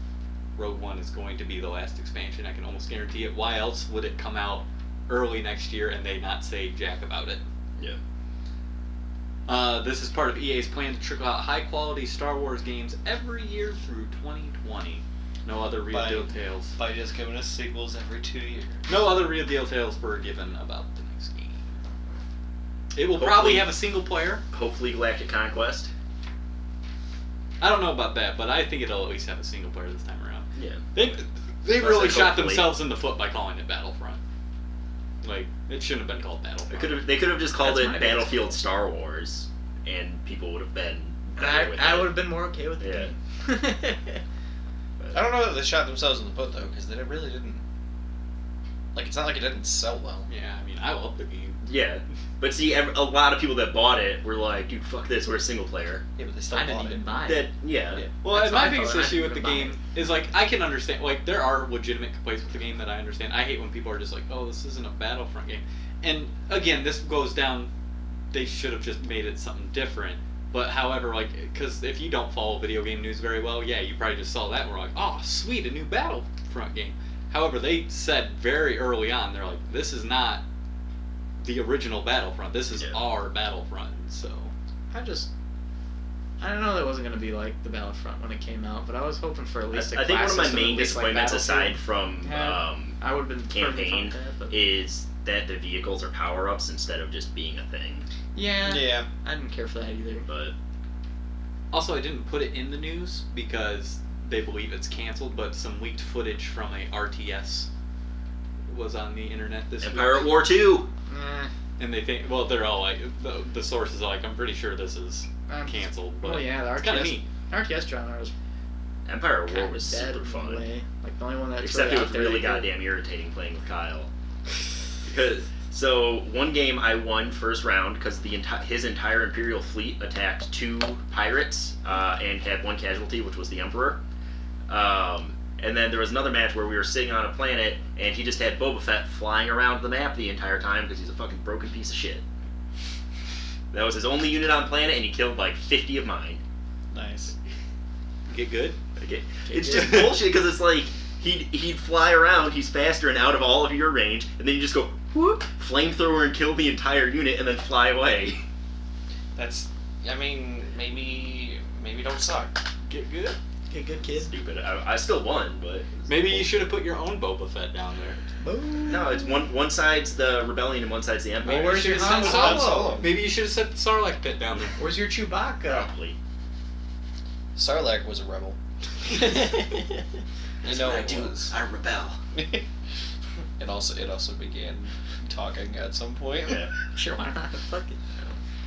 Rogue One is going to be the last expansion. I can almost guarantee it. Why else would it come out early next year and they not say jack about it? yeah. This is part of EA's plan to trickle out high-quality Star Wars games every year through 2020. No other real details. By just giving us sequels every 2 years. No other real details were given about the next game. It will probably Hopefully- have a single player. Hopefully Galactic Conquest. I don't know about that, but I think it'll at least have a single player this time around. Yeah. They Let's really say shot hopefully. themselves in the foot by calling it Battlefront. Like, it shouldn't have been called Battlefront. They could have just called That's it my Battlefield Star Wars, and people would have been. better with I it. would have been more okay with it. Yeah. But I don't know that they shot themselves in the foot though, because they really didn't. Like, it's not like it didn't sell well. Yeah, I mean, I love the game. Yeah, but see, a lot of people that bought it were like, "Dude, fuck this. We're a single player." Yeah, but they still I bought didn't even it. buy That it. yeah. Well, That's and my what I biggest thought. I issue with didn't the even game buy is, like, I can understand, like, there are legitimate complaints with the game that I understand. I hate when people are just like, oh, this isn't a Battlefront game. And, again, this goes down, they should have just made it something different. But, however, like, because if you don't follow video game news very well, yeah, you probably just saw that and were like, oh, sweet, a new Battlefront game. However, they said very early on, they're like, this is not the original Battlefront. This is our Battlefront, so... I don't know that it wasn't going to be like the Battlefront when it came out, but I was hoping for at least a I think one class of my system, main at least like disappointments, aside Battlefield from had. I would have been campaign, perfect with that, but is that the vehicles are power-ups instead of just being a thing. Yeah. I didn't care for that either. But Also, I didn't put it in the news because they believe it's canceled, but some leaked footage from a RTS was on the internet this Empire week. at War 2! And they think, well, they're all like, the sources are like, I'm pretty sure this is canceled. But Well, yeah, the it's kind of RTS, neat. RTS genre was Empire at War kind was of dead super in a fun. way. Like, the only one that's Except really it out was there really that- goddamn irritating playing with Kyle. So one game I won first round because his entire Imperial fleet attacked 2 pirates and had 1 casualty, which was the Emperor. And then there was another match where we were sitting on a planet and he just had Boba Fett flying around the map the entire time because he's a fucking broken piece of shit. That was his only unit on planet and he killed like 50 of mine. Nice. Get good? Okay. It's just bullshit because it's like he'd fly around, he's faster and out of all of your range, and then you just go whoop, flamethrower and kill the entire unit and then fly away. That's. I mean, maybe don't suck. Get good? Okay, good kid. Stupid. I still won, but Maybe you should have put your own Boba Fett down there. No, it's one side's the rebellion and one side's the empire. Well, where's your Han Han Solo? Solo? Maybe you should have set the Sarlacc pit down there. Where's your Chewbacca? Probably. Sarlacc was a rebel. You know it was. I rebel. It also began talking at some point. Yeah. Sure, why not? Fuck it.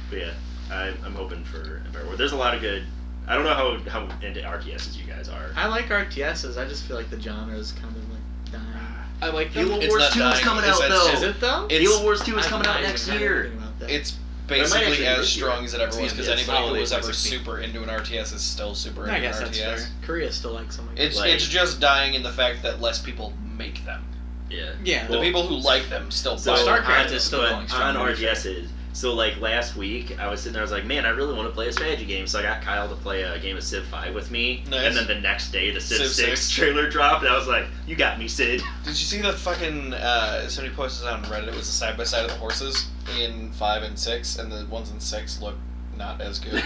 But yeah, I'm hoping for Empire War. There's a lot of good. I don't know how into RTSs you guys are. I like RTSs. I just feel like the genre is kind of like dying. I like them. Halo It's Wars not 2 is dying. coming It's out that- though. Is it though? It's- Halo Wars 2 is I've coming not out even next heard year. anything about that. It's might actually basically be as this year. strong as it ever was It's because gonna be anybody who solid was ever 16. super into an RTS is still super I into guess an that's RTS. fair. Korea still likes them. I guess. It's just dying in the fact that less people make them. Yeah. Yeah. The people who like them still So buy them. StarCraft is still but going strong. on RTSs. So like last week, I was sitting there. I was like, man, I really want to play a strategy game. So I got Kyle to play a game of Civ 5 with me. Nice. And then the next day, the Civ Civ 6 6 trailer dropped, and I was like, you got me, Sid. Did you see the fucking somebody posted on Reddit? It was a side by side of the horses in 5 and 6, and the ones in 6 look not as good.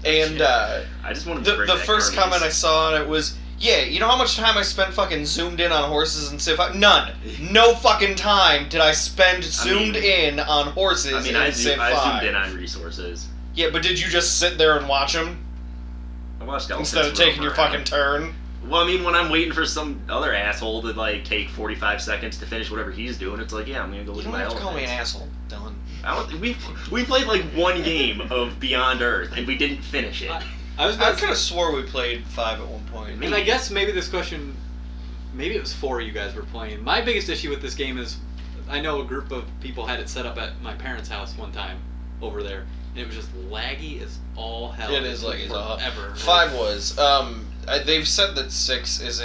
And I just wanted to bring the back first armies. comment I saw on it was, yeah, you know how much time I spent fucking zoomed in on horses in Civ 5? None. No fucking time did I spend zoomed in on horses I mean, in I Civ 5. zoomed in on resources. Yeah, but did you just sit there and watch them I watched elephants instead of taking roam your around. fucking turn? Well, I mean, when I'm waiting for some other asshole to like take 45 seconds to finish whatever he's doing, it's like, yeah, I'm gonna go You look don't at my have to call me an elephants. asshole, Dylan. We played like one game of Beyond Earth and we didn't finish it. I was I about could to have swore we played 5 at one point. And I guess maybe this question, maybe it was 4 you guys were playing. My biggest issue with this game is, I know a group of people had it set up at my parents' house one time over there, and it was just laggy as all hell. It is laggy as all hell. Ever. 5 was. They've said that 6 is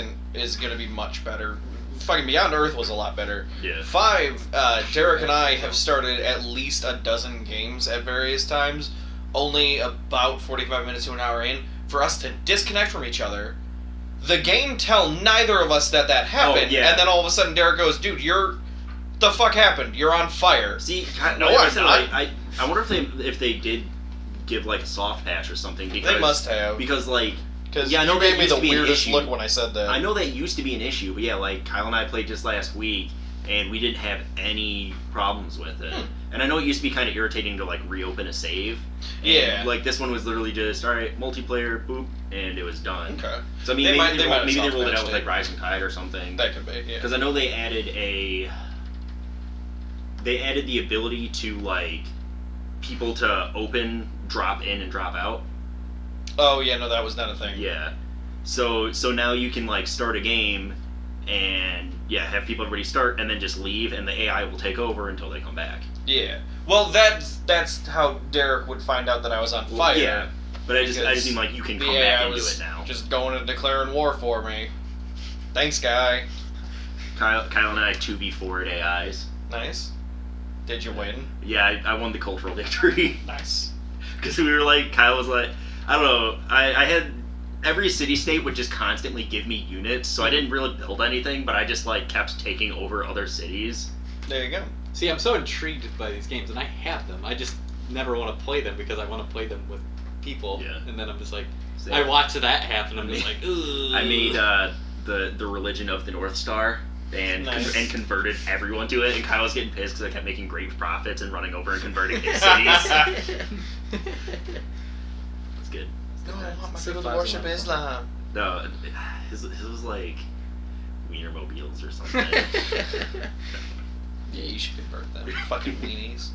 going to be much better. Fucking Beyond Earth was a lot better. Yeah. 5, Derek and I have started at least a dozen games at various times, only about 45 minutes to an hour in, for us to disconnect from each other. The game tell neither of us that happened, yeah. and then all of a sudden Derek goes, dude, the fuck happened? You're on fire. See, No, like I I'm said, not. like, I wonder if they did give like a soft patch or something because They must have. because like Because yeah, I know you that gave me used the to be an weirdest issue. look when I said that. I know that used to be an issue, but yeah, like Kyle and I played just last week and we didn't have any problems with it. And I know it used to be kind of irritating to like reopen a save. And, Yeah. like this one was literally just alright, multiplayer, boop, and it was done. Okay. So I mean, They maybe might- they might have maybe they soft rolled it out patched with like it. Rising Tide or something. That could be, yeah. Because I know they added the ability to like people to open, drop in, and drop out. Oh, yeah, no, that was not a thing. Yeah. So now you can like start a game and yeah, have people already start and then just leave and the AI will take over until they come back. Yeah. Well, that's how Derek would find out that I was on fire. Yeah. But I just Because mean like you can the come AI back into was it now. just going and declaring war for me. Thanks, guy. Kyle and I 2v4 at AIs. Nice. Did you win? Yeah, I won the cultural victory. Nice. Because we were like, Kyle was like, I don't know, I had every city-state would just constantly give me units, so I didn't really build anything, but I just like kept taking over other cities. There you go. See, I'm so intrigued by these games, and I have them. I just never want to play them because I want to play them with people. Yeah. And then I'm just like, So, I watch that happen. I'm just like, ugh. I made the religion of the North Star. and Nice. and converted everyone to it. And Kyle was getting pissed because I kept making great profits and running over and converting his cities. It's good. No, I want my Civil people to War's worship wonderful. Islam. No, his was like Wienermobiles or something. Yeah, you should convert them. Fucking weenies.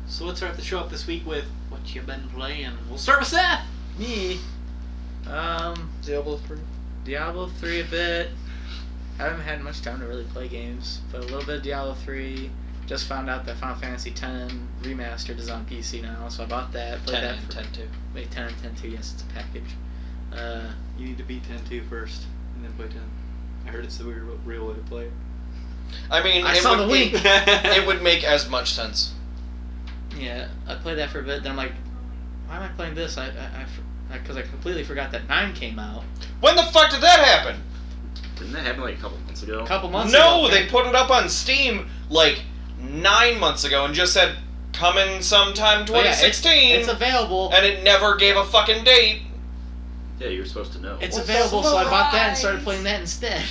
So let's wrap the show up this week with what you've been playing. We'll start with Seth. Me. Diablo 3. Diablo 3 a bit. I haven't had much time to really play games, but a little bit of Diablo 3. Just found out that Final Fantasy X Remastered is on PC now, so I bought that. Played 10 that and for 10 2. Wait, 10 and 10 2, yes, it's a package. You need to beat 10-2 first, and then play 10. I heard it's the real way to play it. I mean, I saw the wink. It would make as much sense. Yeah, I played that for a bit, then I'm like, why am I playing this? Because I completely forgot that 9 came out. When the fuck did that happen? Didn't that happen like a couple months ago? A couple months ago. No, they put it up on Steam like 9 months ago and just said coming sometime Oh, yeah, 2016. it's available. And it never gave a fucking date. Yeah, you were supposed to know. It's What available, the so I bought that and lies? started playing that instead.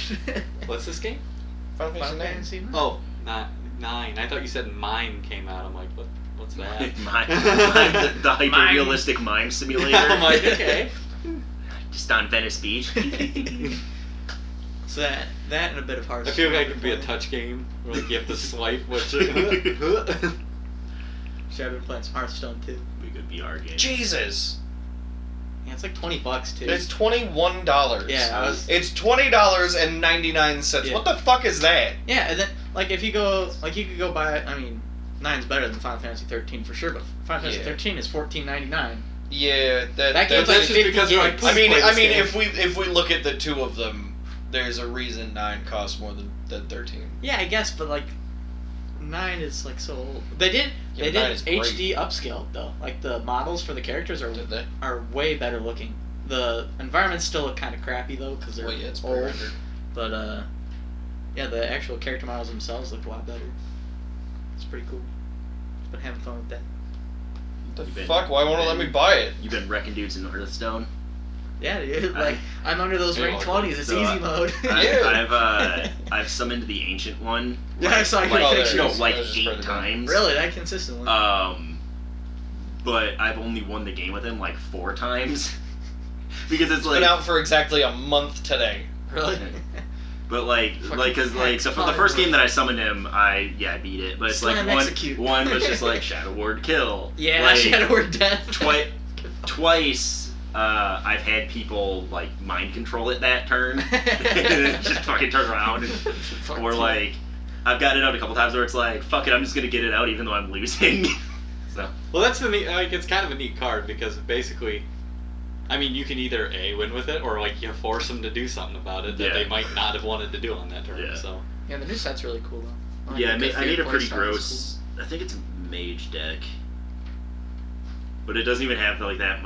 What's this game? Final Final Fantasy Fantasy 9. Oh, not 9. I thought you said Mine came out. I'm like, what's that? the hyper-realistic mime simulator. I'm like, okay. Just on Venice Beach. So that and a bit of I Hearthstone. feel like it could be a touch game where like you have to swipe which. Should have been playing some Hearthstone too. Be a good VR game. Jesus. Yeah, it's like $20 too. It's $21. Yeah, I was. It's $20.99. Yeah. What the fuck is that? Yeah, and then like if you go, like you could go buy. I mean, 9's better than Final Fantasy 13 for sure, but Final Fantasy Yeah. 13 is $14.99. Yeah, That game's like That's just 50 because you're like, gigs. I mean, play this game. if we look at the two of them, there's a reason 9 costs more than 13. Yeah, I guess, but like 9 is like so old. They did Yeah, they but 9 did is great. HD upscale though. Like the models for the characters Did they? are way better looking. The environments still look kind of crappy though because they're Well, yeah, it's old. pre-rendered. But yeah, the actual character models themselves look a lot better. It's pretty cool. Been having fun with that. The You've been- fuck? Why won't it let me buy it? You've been wrecking dudes in Hearthstone. Yeah, dude. Like I'm under those Yeah, rank well, 20s. It's so, easy mode. I've summoned the ancient one. Yeah, I saw your like, pictures. No, That like was just 8 further down. times. Really, that consistently. But I've only won the game with him like 4 times. Because it's It's like been out for exactly a month today. Really? But like, Fucking cause like the Polygon. first game that I summoned him, I beat it. But it's Slam like execute. one was just like Shadow Ward kill. Yeah, like, Shadow Word Death. Twice, I've had people like mind control it that turn, and then just fucking turn around, or like I've got it out a couple times where it's like, fuck it, I'm just gonna get it out even though I'm losing. So Well, that's the neat. Like, it's kind of a neat card because basically, I mean, you can either A, win with it, or like you force them to do something about it that Yeah. they might not have wanted to do on that turn. Yeah. So Yeah, the new set's really cool though. like yeah, I the made a Gothir pretty playstyle gross. is I think it's a mage deck, but it doesn't even have like that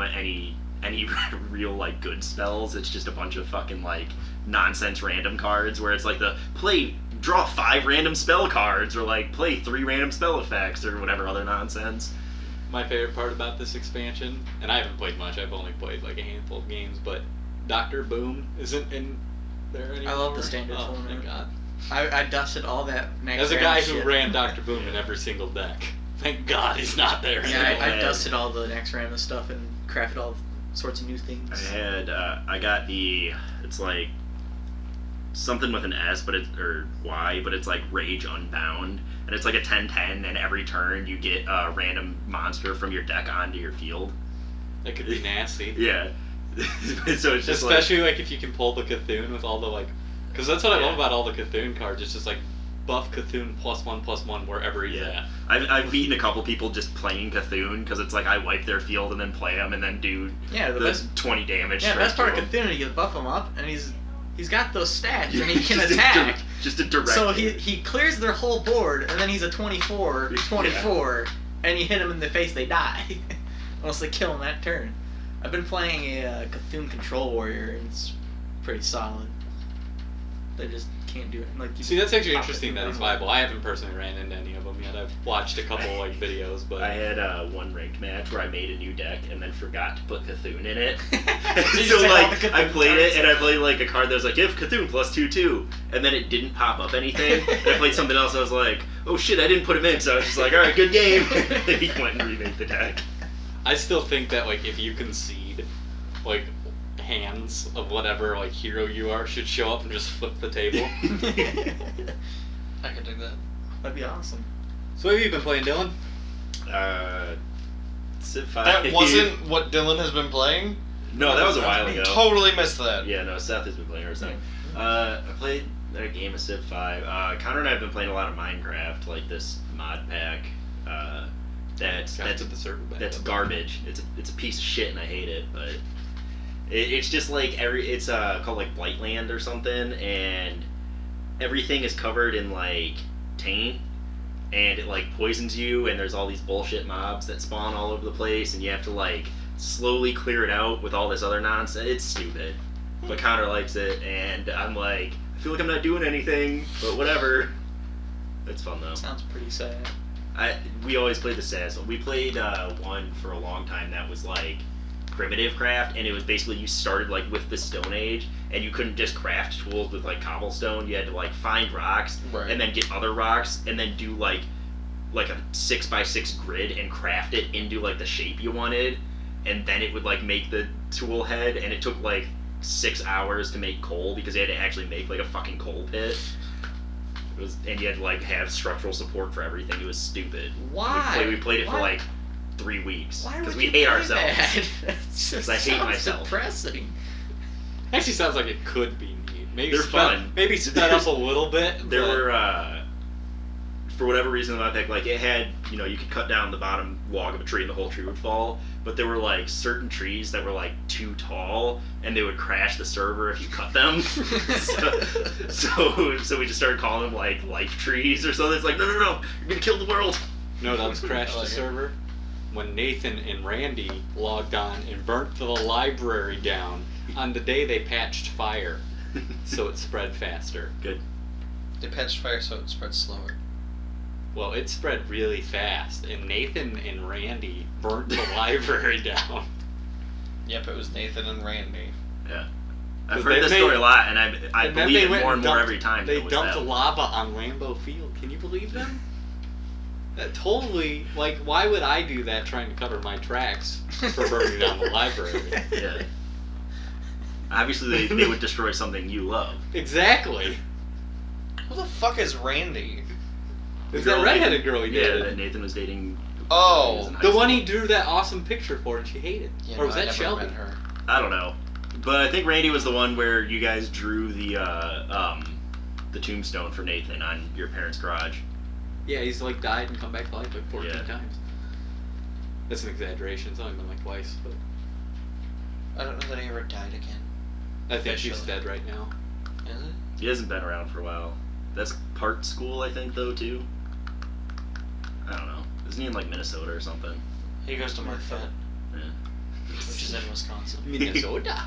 any real like good spells. It's just a bunch of fucking like nonsense random cards where it's like draw 5 random spell cards or like play 3 random spell effects or whatever other nonsense. my favorite part about this expansion, and I haven't played much. I've only played like a handful of games, but Dr. Boom isn't in there anymore. I love the standard Oh, format. thank God. I dusted all that next As a round guy who shit. ran Dr. Boom in every single deck, thank God he's not there Yeah, anymore. I Yeah. dusted all the next random stuff and crafted all sorts of new things. I got it's like something with an S, but or Y, but it's like Rage Unbound, and it's like a 10/10, and every turn you get a random monster from your deck onto your field. That could be nasty. Yeah. So it's just Especially like if you can pull the Cthulhu with all the like, because that's what I love Yeah. about all the Cthulhu cards. It's just like buff Cthulhu +1/+1 wherever he's Yeah. at. I've beaten a couple people just playing Cthulhu because it's like I wipe their field and then play them and then do Yeah, the the best 20 damage. Yeah, straight best part to of 'em. Cthulhu, you buff him up, and he's got those stats, and he can Just a attack. just a direct. So hit. he clears their whole board, and then he's a 24, and you hit him in the face, they die. Unless they kill him that turn. I've been playing a Cthulhu Control Warrior, and it's pretty solid. They just can't do it. Like you See, that's actually pop it interesting through that it's normal. viable. I haven't personally ran into any of them yet. I've watched a couple like videos, but I had one ranked match where I made a new deck and then forgot to put Cthulhu in it. You So said all like the I Cthulhu played cards. it and I played like a card that was like give Cthulhu plus 2/2, and then it didn't pop up anything. And I played something else. I was like, oh shit, I didn't put him in. So I was just like, all right, good game. And he went and remade the deck. I still think that like if you concede, like hands of whatever like hero you are should show up and just flip the table. I could dig that. That'd be awesome. So what have you been playing, Dylan? Civ 5. That wasn't what Dylan has been playing? No, that was a while ago. Totally missed that. Yeah, no, Seth has been playing or something. I played a game of Civ 5. Connor and I have been playing a lot of Minecraft, like this mod pack. That's the server back that's up. garbage. It's a piece of shit, and I hate it. But it's just like it's called like Blightland or something, and everything is covered in like taint, and it like poisons you. And there's all these bullshit mobs that spawn all over the place, and you have to like slowly clear it out with all this other nonsense. It's stupid, but Connor likes it, and I'm like, I feel like I'm not doing anything, but whatever. It's fun though. Sounds pretty sad. We always played the SAS one. We played one for a long time that was like primitive craft, and it was basically you started like with the Stone Age, and you couldn't just craft tools with like cobblestone. You had to like find rocks, Right. and then get other rocks, and then do like a 6x6 grid and craft it into like the shape you wanted, and then it would like make the tool head, and it took like 6 hours to make coal because they had to actually make like a fucking coal pit. It was, and you had to like have structural support for everything. It was stupid. Why? We played it for Why? like 3 weeks Why because would we you hate play ourselves. that? It's just I hate sounds myself. depressing. Actually, sounds like it could be neat. Maybe They're fun. Maybe sped up a little bit. There but- were, for whatever reason, in my pick, like it had, you could cut down the bottom log of a tree and the whole tree would fall. But there were like certain trees that were like too tall, and they would crash the server if you cut them. so we just started calling them like life trees or something. It's like no, you're gonna kill the world. No, that was crashed I the like it. server when Nathan and Randy logged on and burnt the library down on the day they patched fire, so it spread faster. Good. They patched fire so it spreads slower. Well, it spread really fast, and Nathan and Randy burnt the library down. Yep, it was Nathan and Randy. Yeah. I've 'Cause heard they this made- story a lot, and I And then believe they it went more and and more dumped- every time. They that it was dumped them. lava on Lambeau Field. Can you believe them? That totally, like, why would I do that trying to cover my tracks for burning down the library? Yeah. Obviously, they would destroy something you love. Exactly. Who the fuck is Randy? It's Girl that redheaded girl he Yeah, dated. that Nathan was dating. Oh. when he was in high The one school. he drew that awesome picture for and she hated. Yeah, Or was no, I that never Shelby? met her. I don't know, but I think Randy was the one where you guys drew the tombstone for Nathan on your parents' garage. Yeah, he's like died and come back to life like 14 Yeah. times. That's an exaggeration. It's only been like twice, but I don't know that he ever died again. I think she's Officially. dead right now. Is it? He hasn't been around for a while. That's part school, I think, though, too. I don't know. Isn't he in like Minnesota or something? He goes to Marquette, Yeah. which is in Wisconsin. Minnesota.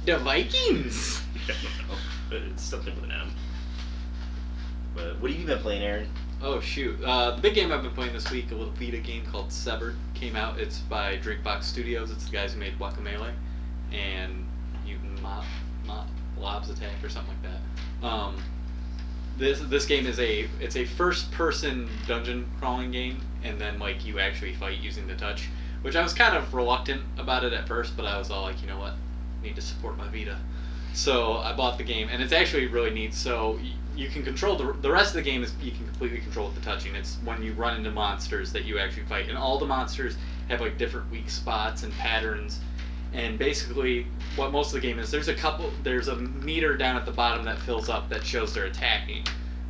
The Vikings. I don't know. But it's something with an M. But what have you been playing, Aaron? Oh shoot! The big game I've been playing this week, a little Vita game called Severed, came out. It's by Drinkbox Studios. It's the guys who made Guacamelee and Mutant Blobs Attack or something like that. This game is it's a first person dungeon crawling game, and then like you actually fight using the touch, which I was kind of reluctant about it at first, but I was all like, you know what, I need to support my Vita. So I bought the game, and it's actually really neat. So you can control the rest of the game is you can completely control with the touching. It's when you run into monsters that you actually fight, and all the monsters have like different weak spots and patterns. And basically, what most of the game is, there's a meter down at the bottom that fills up that shows they're attacking.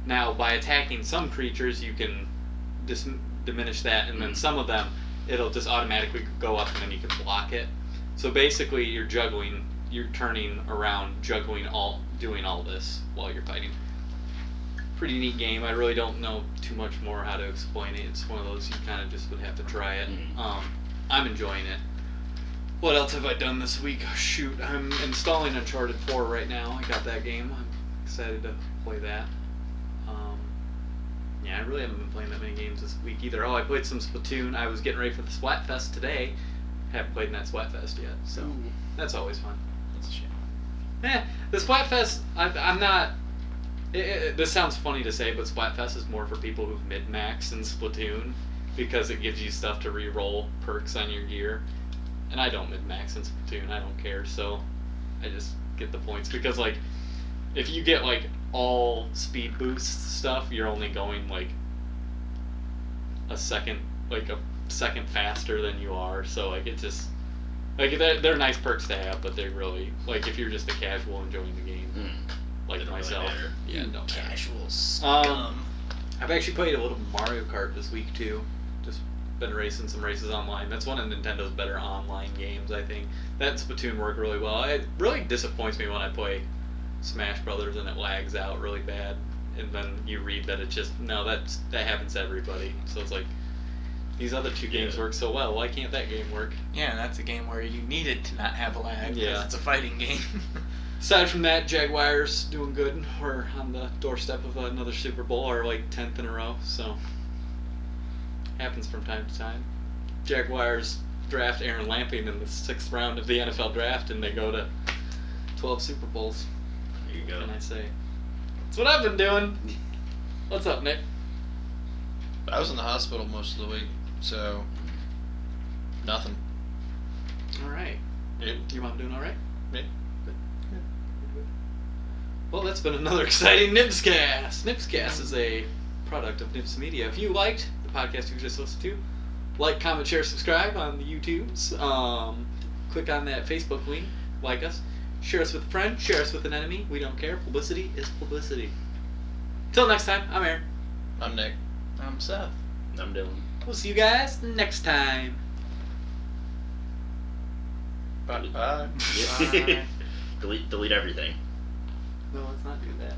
Now, by attacking some creatures, you can diminish that, and then some of them, it'll just automatically go up, and then you can block it. So basically, you're juggling, you're turning around, doing all this while you're fighting. Pretty neat game. I really don't know too much more how to explain it. It's one of those you kind of just would have to try it. I'm enjoying it. What else have I done this week? Oh, shoot, I'm installing Uncharted 4 right now. I got that game. I'm excited to play that. Yeah, I really haven't been playing that many games this week either. Oh, I played some Splatoon. I was getting ready for the Splatfest today. Haven't played in that Splatfest yet, so that's always fun. That's a shame. The Splatfest, I'm not... this sounds funny to say, but Splatfest is more for people who've mid-maxed in Splatoon because it gives you stuff to re-roll perks on your gear. And I don't mid-max in Splatoon. I don't care, so I just get the points. Because, like, if you get, like, all speed boost stuff, you're only going, like, a second faster than you are. So, like, it just... Like, they're nice perks to have, but they really... Like, if you're just a casual enjoying the game, like myself... Really yeah, no Casual scum. I've actually played a little Mario Kart this week, too. Just been racing some races online. That's one of Nintendo's better online games, I think. That and Splatoon work really well. It really disappoints me when I play Smash Brothers and it lags out really bad, and then you read that it's just that happens to everybody. So it's like these other two games work so well. Why can't that game work? Yeah, and that's a game where you need it to not have lag because Yeah. it's a fighting game. Aside from that, Jaguars doing good. We're on the doorstep of another Super Bowl, or like 10th in a row. So happens from time to time. Jaguars draft Aaron Lamping in the 6th round of the NFL draft, and they go to 12 Super Bowls. There you go. What can I say? That's what I've been doing. What's up, Nick? I was in the hospital most of the week, so nothing. All right. Yep. Your mom doing all right? Yep. Good. Well, that's been another exciting NIBScast. NIBScast is a product of NIBSmedia. If you liked the podcast you just listened to, like, comment, share, subscribe on the YouTubes. Click on that Facebook link. Like us. Share us with a friend. Share us with an enemy. We don't care. Publicity is publicity. Till next time, I'm Aaron. I'm Nick. I'm Seth. I'm Dylan. We'll see you guys next time. Bye. Bye. Delete everything. No, let's not do that.